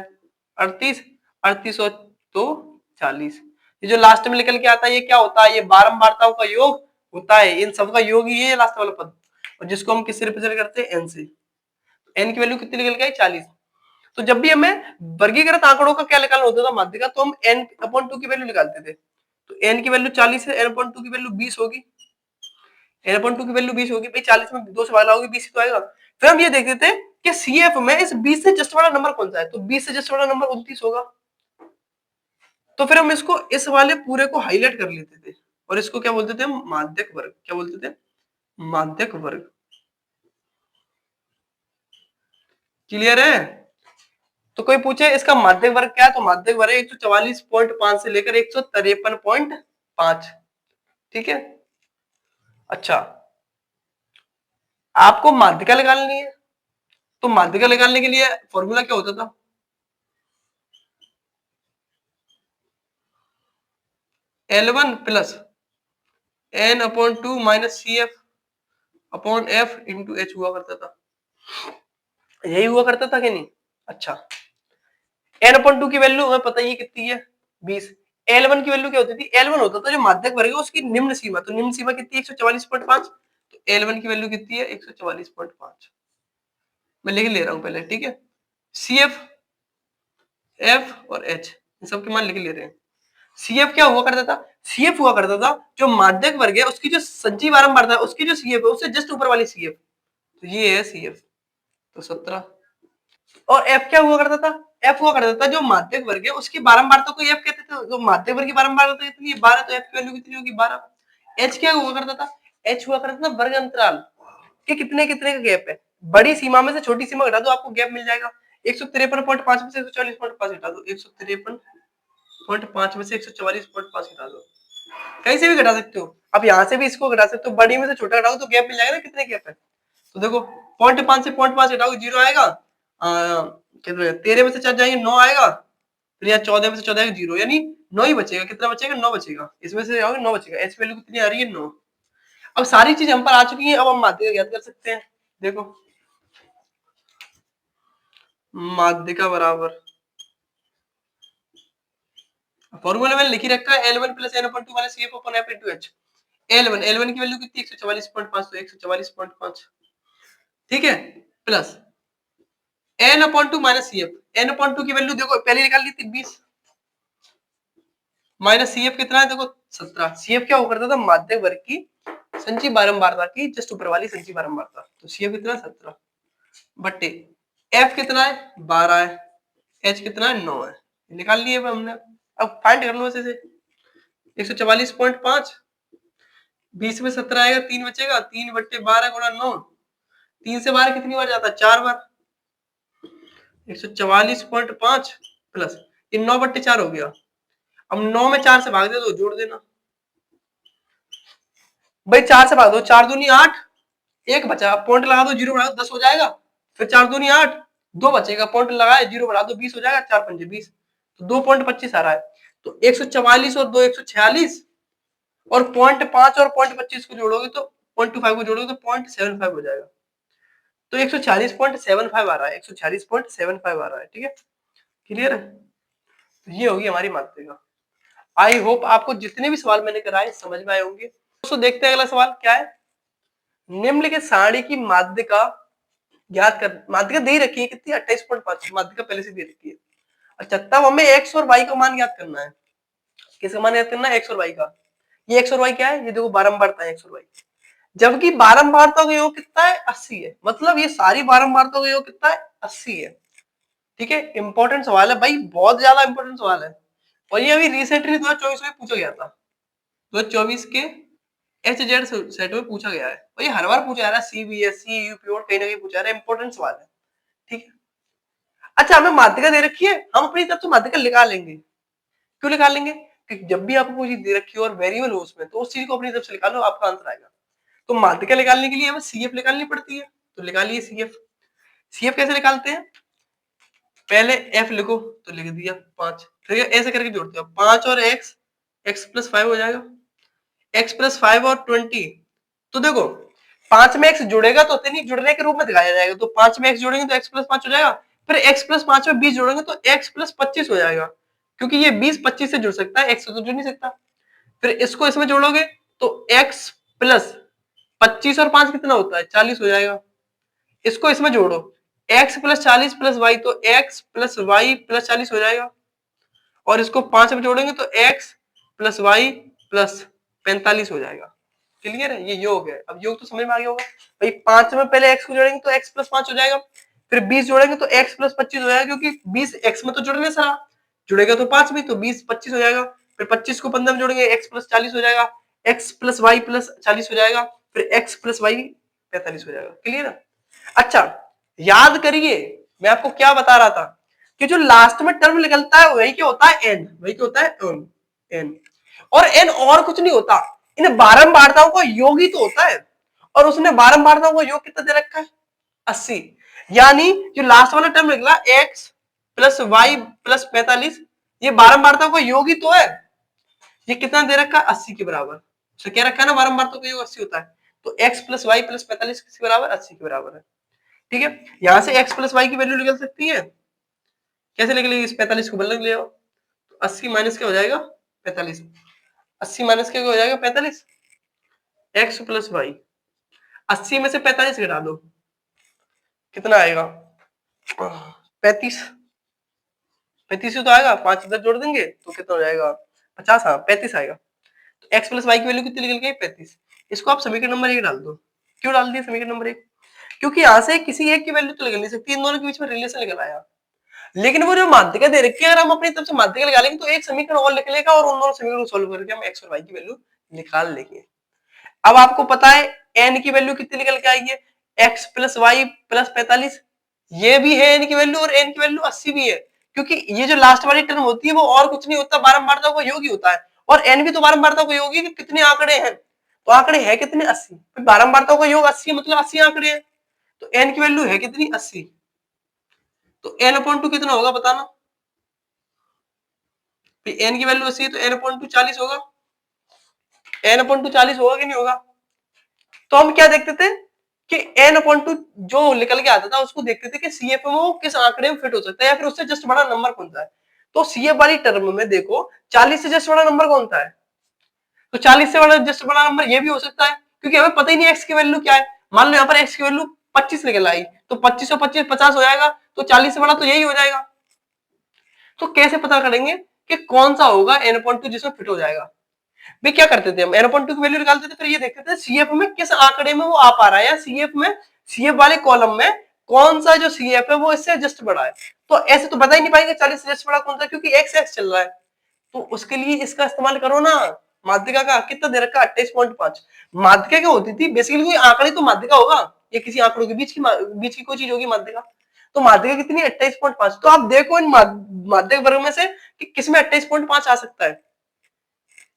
38, 38 और 2 40। ये जो लास्ट में निकल के आता है ये क्या होता है, ये बारंबारताओं का योग होता है, इन सब का योग ही है लास्ट वाला पद, और जिसको हम किससे रिप्रेजेंट करते हैं, एन से। एन की वैल्यू कितनी निकल के आई 40। तो जब भी हमें वर्गीकृत आंकड़ों का क्या निकालना होता था माध्यिका, तो हम एन अपॉन 2 की वैल्यू निकालते थे। तो एन की वैल्यू 40 है, एन अपॉन 2 की वैल्यू 20 होगी, एन अपॉन 2 की वैल्यू 20 होगी भाई, 40 में 2 से भाग होगी 20 तो आएगा। फिर हम ये देखते थे कि सीएफ में इस 20 से जस्ट वाला नंबर कौन सा है, तो 20 से जस्ट वाला नंबर 29 होगा। तो फिर हम इसको इस वाले पूरे को हाईलाइट कर लेते थे, और इसको क्या बोलते थे हम, माध्यक वर्ग। क्या बोलते थे, माध्यक वर्ग। क्लियर है? तो कोई पूछे इसका माध्यक वर्ग क्या है, तो माध्यक वर्ग 144.5 से लेकर 153.5। ठीक है, अच्छा आपको माध्यिका निकालनी है, तो माध्यिका निकालने के लिए फॉर्मूला क्या होता था, L1 plus N upon 2 minus C F upon F into H हुआ करता था। यही हुआ करता था कि नहीं? अच्छा, एन अपॉन 2 की वैल्यू हमें पता ही कितनी है 20। L1 की वैल्यू क्या होती थी, L1 होता था जो माध्यक वर्ग है उसकी निम्न सीमा, तो निम्न सीमा कितनी है 144.5, तो L1 की वैल्यू कितनी है 144.5। मैं लिख ले रहा हूं पहले। ठीक है, सी एफ, एफ और एच इन सब के मान लिख ले रहे हैं। सीएफ क्या हुआ करता था, सीएफ हुआ करता था जो माध्यक वर्ग है उसकी जो संचयी बारंबारता है उसकी जो सीएफ है उससे जस्ट ऊपर वाली सीएफ, तो ये है सीएफ, तो 17। और एफ क्या हुआ करता था, एफ हुआ करता था जो माध्यक वर्ग है उसकी बारंबारता को एफ कहते थे, जो माध्यक वर्ग की बारंबारता कितनी है 12, तो एफ की वैल्यू कितनी होगी 12। एच क्या हुआ करता था, एच हुआ करता था वर्ग अंतराल कि कितने कितने का गैप है, बड़ी सीमा में से छोटी सीमा घटा दो आपको गैप मिल जाएगा। 153.5 में से 140.5 घटा दो, 153.5 में से 144.5 घटा दो, कहीं से भी घटा सकते हो। अब यहाँ से भी इसको घटा सकते हो, बड़ी में से छोटा घटाओ तो गैप मिल जाएगा ना, कितने गैप है। तो देखो 0.5 से 0.5 घटाओ 0 आएगा, कितने 13 में से 4 जाएंगे 9 आएगा, फिर यहाँ 14 में से 14 आएगा 0, यानी 9 ही बचेगा। कितना बचेगा 9 बचेगा, इसमें से जाओगे 9 बचेगा। एच वैल्यू कितनी आ रही है 9। अब सारी चीज हम पर आ चुकी है, अब हम माध्यिका ज्ञात कर सकते हैं। देखो माध्यिका बराबर फॉर्मूला मैंने लिखी रखा है L1 plus n upon 2 minus CF upon F into H। L1 की वैल्यू कितनी 144.5, तो 144.5। ठीक है, plus n upon 2 minus CF, n upon 2 की वैल्यू देखो पहले निकाल ली थी 20, माइनस CF कितना है देखो 17। CF क्या हुआ करता था, माध्यक वर्ग की संचयी बारंबारता की जस्ट ऊपर वाली संचयी बारंबारता, तो CF कितना 17 बट्टे F कितना है 12 है, H कितना है 9 है, निकाल लिए हमने। अब फाइंड कर लो इसे। 144.5, 20 में 17 आएगा, 3 बचेगा, 3/12 गुणा 9, 3 से 12 कितनी बार जाता है? 4 बार। 144.5 प्लस ये 9/4 हो गया। अब 9 में 4 से भाग दे दो, जोड़ देना भाई, 4 से भाग दो, 4 दूनी 8, एक बचा, पॉइंट लगा दो, जीरो बढ़ा दो, 10 हो जाएगा। फिर 4 दूनी 8, 2 बचेगा, पॉइंट लगाए, जीरो बढ़ा दो, 20 हो जाएगा, 4 पंजे 20, तो 2.25 आ रहा है। तो 144 और 2 146, और 0.5 और 0.25 को जोड़ोगे तो 0.25 को जोड़ोगे तो 0.75 हो जाएगा। तो 146.75 आ रहा है, 146.75 आ रहा है। ठीक है, क्लियर है? तो ये होगी हमारी माध्यिका। आई होप आपको जितने भी सवाल मैंने कराए समझ में आए होंगे। दोस्तों देखते हैं अगला सवाल क्या है। निम्नलिखित सारणी की माध्यिका ज्ञात कर। माध्यिका दे रखी है कितनी? 28.5, माध्यिका पहले से दे रखी है। अच्छा, तब हमें एक्स और वाई का मान ज्ञात करना है। किसका मान ज्ञात करना है? एक्स और वाई का। ये एक्स और वाई क्या है? ये देखो बारंबारता है एक्स और वाई, जबकि बारंबारता का योग कितना है? 80 है। मतलब ये सारी बारंबारता का योग कितना है? 80 है। ठीक है, इंपॉर्टेंट सवाल है भाई, बहुत ज्यादा इंपॉर्टेंट सवाल है। और ये अभी रिसेंटली 2024 में पूछा गया था। 2024 के HZ सेट में पूछा गया है। और ये हर बार पूछा जा रहा है, CBSE, यूपी बोर्ड कहीं ना कहीं पूछा जा रहा है, इंपॉर्टेंट सवाल है। ठीक है, अच्छा हमें माध्यिका दे रखी है, हम अपनी तरफ से माध्यिका निकाल लेंगे। क्यों निकाल लेंगे? क्योंकि जब भी आपको कोई चीज दे रखी हो और वेरिएबल हो उसमें, तो उस चीज को अपनी तरफ से निकालो, आपका आंसर आएगा। तो माध्यिका निकालने के लिए हमें CF निकालनी पड़ती है, तो निकालिए CF। CF कैसे निकालते हैं? पहले F लिखो, तो लिख दिया 5, फिर ऐसे करके जोड़ते हो, 5 और x, x प्लस 5 हो जाएगा, x प्लस 5 और 20। तो देखो 5 में x जुड़ेगा तो नहीं, जुड़ने के रूप में दिखाया जाएगा, तो 5 में x जोड़ेंगे तो x प्लस 5 हो जाएगा, फिर x प्लस 5 में 20 जोड़ेंगे तो x प्लस 25 हो जाएगा, क्योंकि ये 20 25 से जुड़ सकता है, x से तो जुड़ नहीं सकता। फिर इसको इसमें जोड़ोगे तो x प्लस 25 और 5 कितना होता है? 40 हो जाएगा। इसको इसमें जोड़ो, x प्लस 40 प्लस वाई, तो x प्लस वाई प्लस 40 हो जाएगा। और इसको 5 में जोड़ेंगे तो x प्लस वाई प्लस 45 हो जाएगा। क्लियर है? ये योग है। अब योग तो समझ में आ गया होगा भाई। 5 में पहले x को जोड़ेंगे तो x प्लस 5 हो जाएगा, फिर 20 जोड़ेंगे तो x प्लस 25 हो जाएगा, क्योंकि 20 x में तो जुड़ने सारा जुड़ेगा तो 5 में, तो 20 25 हो जाएगा। फिर 25 को 15 में जोड़ेंगे, x प्लस 40 हो जाएगा, x प्लस वाई प्लस 40 हो जाएगा, फिर x प्लस वाई 45 हो जाएगा। क्लियर है? अच्छा याद करिए, मैं आपको क्या बता रहा था कि जो लास्ट में टर्म निकलता है वही क्या होता है? n। वही क्या होता है? n। और n और कुछ नहीं होता, इन बारंबारताओं का योग ही तो होता है। और उसने बारंबारताओं का योग कितना दे रखा है? 80। यानी जो लास्ट वाला टर्म निकला x प्लस वाई प्लस 45, ये बारंबारताओं का योग ही तो है। ये कितना दे रखा है? 80 के बराबर। तो क्या रखा है ना, बारंबारताओं का योग 80 होता है। तो x प्लस वाई प्लस 45 किसके बराबर? 80 के बराबर है। ठीक है, यहां से x प्लस वाई की वैल्यू निकल सकती है। कैसे निकलेगी? इस 45 को बदल ले, तो 80 माइनस क्या हो जाएगा? 45। 80 माइनस क्या हो जाएगा? 45। एक्स प्लस वाई, 80 में से 45 घटा दो, कितना आएगा? 35। 35 तो आएगा, 5 इधर जोड़ देंगे तो कितना हो जाएगा? 50। हाँ 35 आएगा। तो एक्स प्लस वाई की वैल्यू कितनी निकल गई? 35। इसको आप समीकरण नंबर 1 डाल दो। क्यों डाल दिया समीकरण नंबर 1? क्योंकि यहां से किसी एक की वैल्यू तो निकल नहीं सकती, इन दोनों के बीच में रिलेशन निकल आया। लेकिन वो जो माध्यिका दे रखी है, अगर हम अपनी तरफ से माध्यिका लगा लेंगे तो एक समीकरण और निकलेगा, और उन दोनों समीकरण को सॉल्व करके हम एक्स और वाई की वैल्यू निकाल लेंगे। अब आपको पता है एन की वैल्यू कितनी निकल के आई है? X plus Y plus 45। ये भी है एन की वैल्यू, और एन की वैल्यू 80 भी है, क्योंकि ये जो लास्ट वाली टर्म होती है वो और कुछ नहीं होता, बारंबारताओं का योग ही होता है। और एन भी तो बारंबारताओं का योग ही, कितने आंकड़े हैं? तो आंकड़े है कितने? 80। बारंबारताओं का योग 80 मतलब 80 आंकड़े हैं, तो एन की वैल्यू है कितनी? 80। तो एन अपॉन 2 कितना होगा बताना? एन की वैल्यू 80 है तो एन अपॉन 2 40 होगा। एन अपॉन 2 40 होगा कि नहीं होगा? तो हम क्या देखते थे कि एन अपॉन 2 जो निकल के आता था उसको देखते थे कि सीएफ में वो किस आंकड़े में फिट हो सकता है, या फिर उससे जस्ट बड़ा नंबर कौन सा है। तो सीएफ वाली टर्म में देखो 40 से जस्ट बड़ा नंबर कौन सा है? तो 40 से बड़ा जस्ट बड़ा नंबर ये भी हो सकता है, क्योंकि हमें पता ही नहीं एक्स की वैल्यू क्या है। मान लो यहाँ पर एक्स की वैल्यू 25 निकल आई, तो 25 और 25 50 हो जाएगा, तो 40 से बड़ा तो यही हो जाएगा। तो कैसे पता करेंगे कि कौन सा होगा एन अपॉन 2 जिसमें फिट हो जाएगा? भी क्या करते थे हम, एन अपॉन 2 की वैल्यू निकालते थे, फिर ये देखते थे सीएफ में किस आंकड़े में वो आ पा रहा है, या सीएफ में, सीएफ वाले कॉलम में कौन सा जो सीएफ है वो इससे जस्ट बड़ा है। तो ऐसे तो बता ही नहीं पाएंगे 40 से जस्ट बड़ा कौन सा, क्योंकि एक्स एक्स चल रहा है। तो उसके लिए इसका इस्तेमाल करो ना, माध्यिका का कितना दे रखा 28.5। माध्यिका क्या होती थी बेसिकली, कोई आंकड़ा ही तो माध्यिका होगा, ये किसी आंकड़ों के बीच की कोई चीज होगी माध्यिका। तो माध्यिका कितनी 28.5। तो आप देखो इन माध्यिक वर्ग में से कि किसमें 28.5 आ सकता है।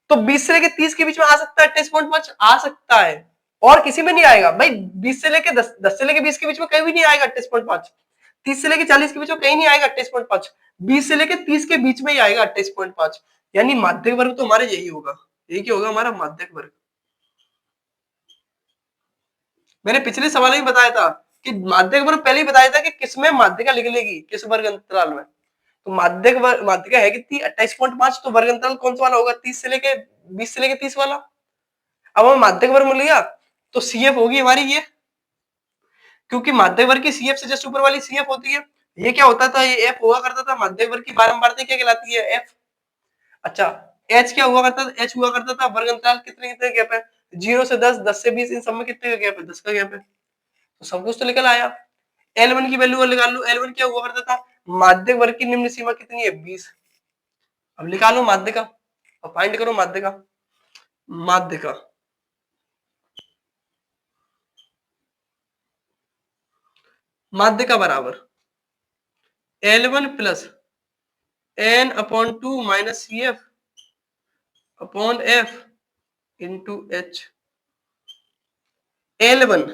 तो 20 से लेके 30 के बीच में आ सकता है 28.5, आ सकता है, और किसी में नहीं आएगा भाई। 20 से लेके 10 से लेके 20 के बीच में कहीं भी नहीं आएगा 28.5। 30 से लेके 40 के बीच में कहीं नहीं आएगा 28.5। 20 से लेके 30 के बीच में ही आएगा 28.5। यानी माध्यिक वर्ग तो हमारा यही होगा, यही क्या होगा हमारा माध्यिक वर्ग। मैंने पिछले सवाल में बताया था कि माध्यिक वर्ग पहले ही बताया था कि किसमें माध्यिका लिख लेगी, किस वर्ग अंतराल में। तो माध्यिका है कितनी 28.5। तो वर्ग अंतराल कौन सा वाला होगा, 30 से लेके 20 से लेके 30 वाला। अब हमें माध्यिक वर्ग मिल गया तो सीएफ होगी हमारी ये, क्योंकि माध्यिक वर्ग की सीएफ से जस्ट ऊपर वाली सीएफ होती है। ये क्या होता था, ये एफ हुआ करता था। माध्यिक वर्ग की बारंबारता क्या कहलाती है, एफ। अच्छा, एच क्या हुआ करता था, एच हुआ करता था वर्ग अंतराल कितने कितने गैप है, 0 से 10, 10 से 20, इन सब में कितने का गैप है, 10 का गैप है। तो सब कुछ तो निकल आया। L1 की वैल्यू निकाल लो। L1 क्या हुआ करता था, माध्यिक वर्ग की निम्न सीमा कितनी है, 20। अब निकालो माध्यिका, अब फाइंड करो माध्यिका। माध्यिका माध्यिका बराबर L1 plus n/2 minus CF upon F into H। L1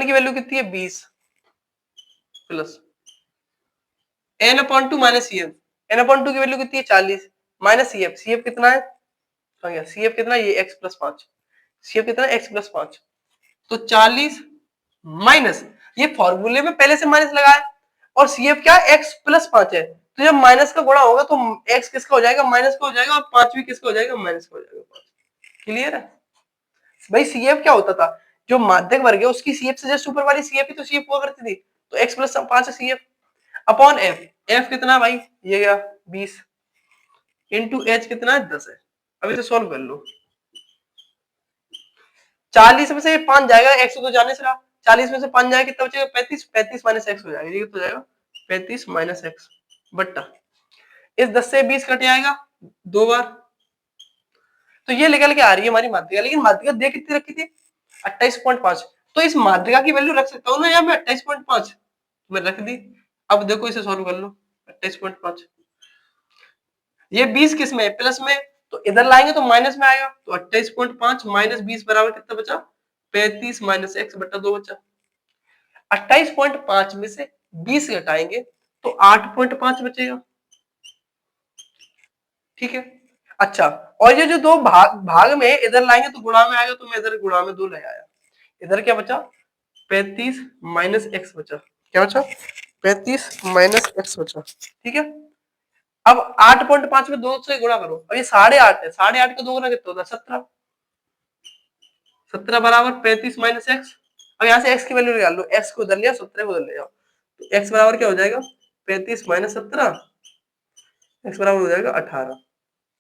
की वैल्यू कितनी है, 20 plus n/2 minus CF। n/2 की वैल्यू कितनी है, 40 माइनस CF। CF कितना है, CF कितना है, ये x प्लस 5। CF कितना है, x प्लस 5। तो 40 माइनस, ये फॉर्मूले में पहले से माइनस लगा है, और CF क्या है, x प्लस 5 है। तो जब माइनस का गुणा होगा तो x किसका हो जाएगा, माइनस का हो जाएगा, और 5 भी किसका हो जाएगा, माइनस का हो जाएगा। क्लियर है भाई। CF क्या होता था, जो माध्यिक वर्ग है उसकी CF से जस्ट ऊपर वाली CF ही तो CF हुआ करती थी। तो x प्लस 5 है CF अपॉन F। F कितना भाई, ये गया 20 इंटू H कितना है, 10 है। अभी तो सॉल्व कर लो। 40 में से 5 जाएगा, x तो जाने से रहा। 40 में से 5 जाएगा कितना बचेगा, 35। 35 माइनस x हो जाएगा, ये कितना हो जाएगा, 35 माइनस x बट्टा इस 10 से 20 कट जाएगा 2 बार। तो ये निकल के आ रही है हमारी माध्यिका। लेकिन माध्यिका दे कितनी रखी थी, 28.5। तो इस माध्यिका की वैल्यू रख सकता हूँ ना यहाँ मैं, 28.5 मैं रख दी। अब देखो इसे सॉल्व कर लो। 28.5 ये 20 किस में है, प्लस में, तो इधर लाएंगे तो माइनस में आएगा। तो 28.5 माइनस 20 बराबर कितना बचा, 35 माइनस x बट्टा 2 बचा। 28.5 में से 20 घटाएंगे तो 8.5 बचेगा। ठीक है। अच्छा, और ये जो दो भाग में इधर लाएंगे तो गुणा में आएगा, तो मैं इधर गुणा में 2 ले आया। इधर क्या बचा, 35 माइनस x बचा। क्या बचा, 35 माइनस x बचा। ठीक है। अब 8.5 में 2 से गुणा करो। अब ये 8.5 है, 8.5 का 2 गुना कितना होता है, 17। 17 बराबर 35 माइनस एक्स। अब यहाँ से x की वैल्यू निकाल लो, x को उधर लिया, 17 को उधर ले जाओ। तो x बराबर क्या हो जाएगा, 35 माइनस 17, x बराबर हो जाएगा 18।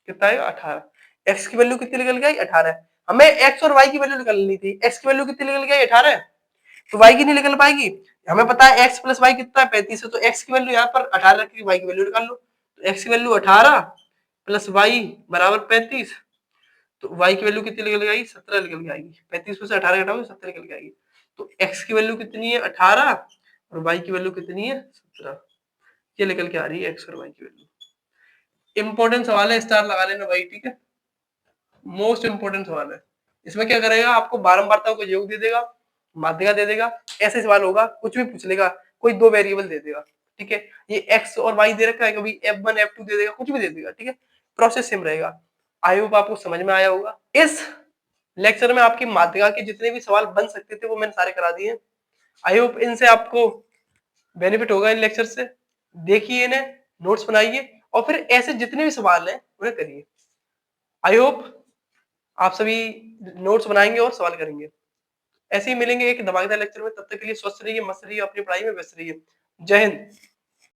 कितना आएगा, 18। x की वैल्यू कितनी निकल गई, 18। हमें x और y की वैल्यू निकालनी थी। x की वैल्यू कितनी निकल गई, 18। तो y की नहीं निकल पाएगी। हमें पता है x प्लस y कितना है, 35 है। तो x की वैल्यू यहाँ पर 18 रख के y की वैल्यू निकाल लो। तो x की वैल्यू 18 प्लस y बराबर 35। तो y की वैल्यू कितनी निकल गई, 17 निकल के आएगी। 35 में से 18 घटाओगे 17 निकल के आएगी। तो x की वैल्यू कितनी है, 18, और y की वैल्यू कितनी है, 17। ये निकल के आ रही है x और y की वैल्यू। इंपॉर्टेंट सवाल है, स्टार लगा लेना भाई, ठीक है। मोस्ट इंपोर्टेंट सवाल है। इसमें क्या करेगा, आपको बारंबारता को योग दे देगा, माध्यिका दे देगा, ऐसे सवाल होगा, कुछ भी पूछ लेगा, कोई 2 वेरिएबल दे देगा। ठीक है, ये x और y दे रखा है, कभी f1 f2 दे देगा, कुछ भी दे देगा। ठीक है, प्रोसेस सेम रहेगा। आई होप आपको समझ में आया होगा। इस लेक्चर में आपकी माध्यिका के जितने भी सवाल बन सकते थे वो मैंने सारे करा दिए। आई होप इनसे आपको बेनिफिट होगा, इन लेक्चर से। देखिए इन्हें, नोट्स बनाइए, और फिर ऐसे जितने भी सवाल हैं उन्हें करिए। आई होप आप सभी नोट्स बनाएंगे और सवाल करेंगे। ऐसे ही मिलेंगे एक धमाकेदार लेक्चर में। तब तक के लिए स्वस्थ रहिए, मस्त रहिए, अपनी पढ़ाई में व्यस्त रहिए। जय हिंद।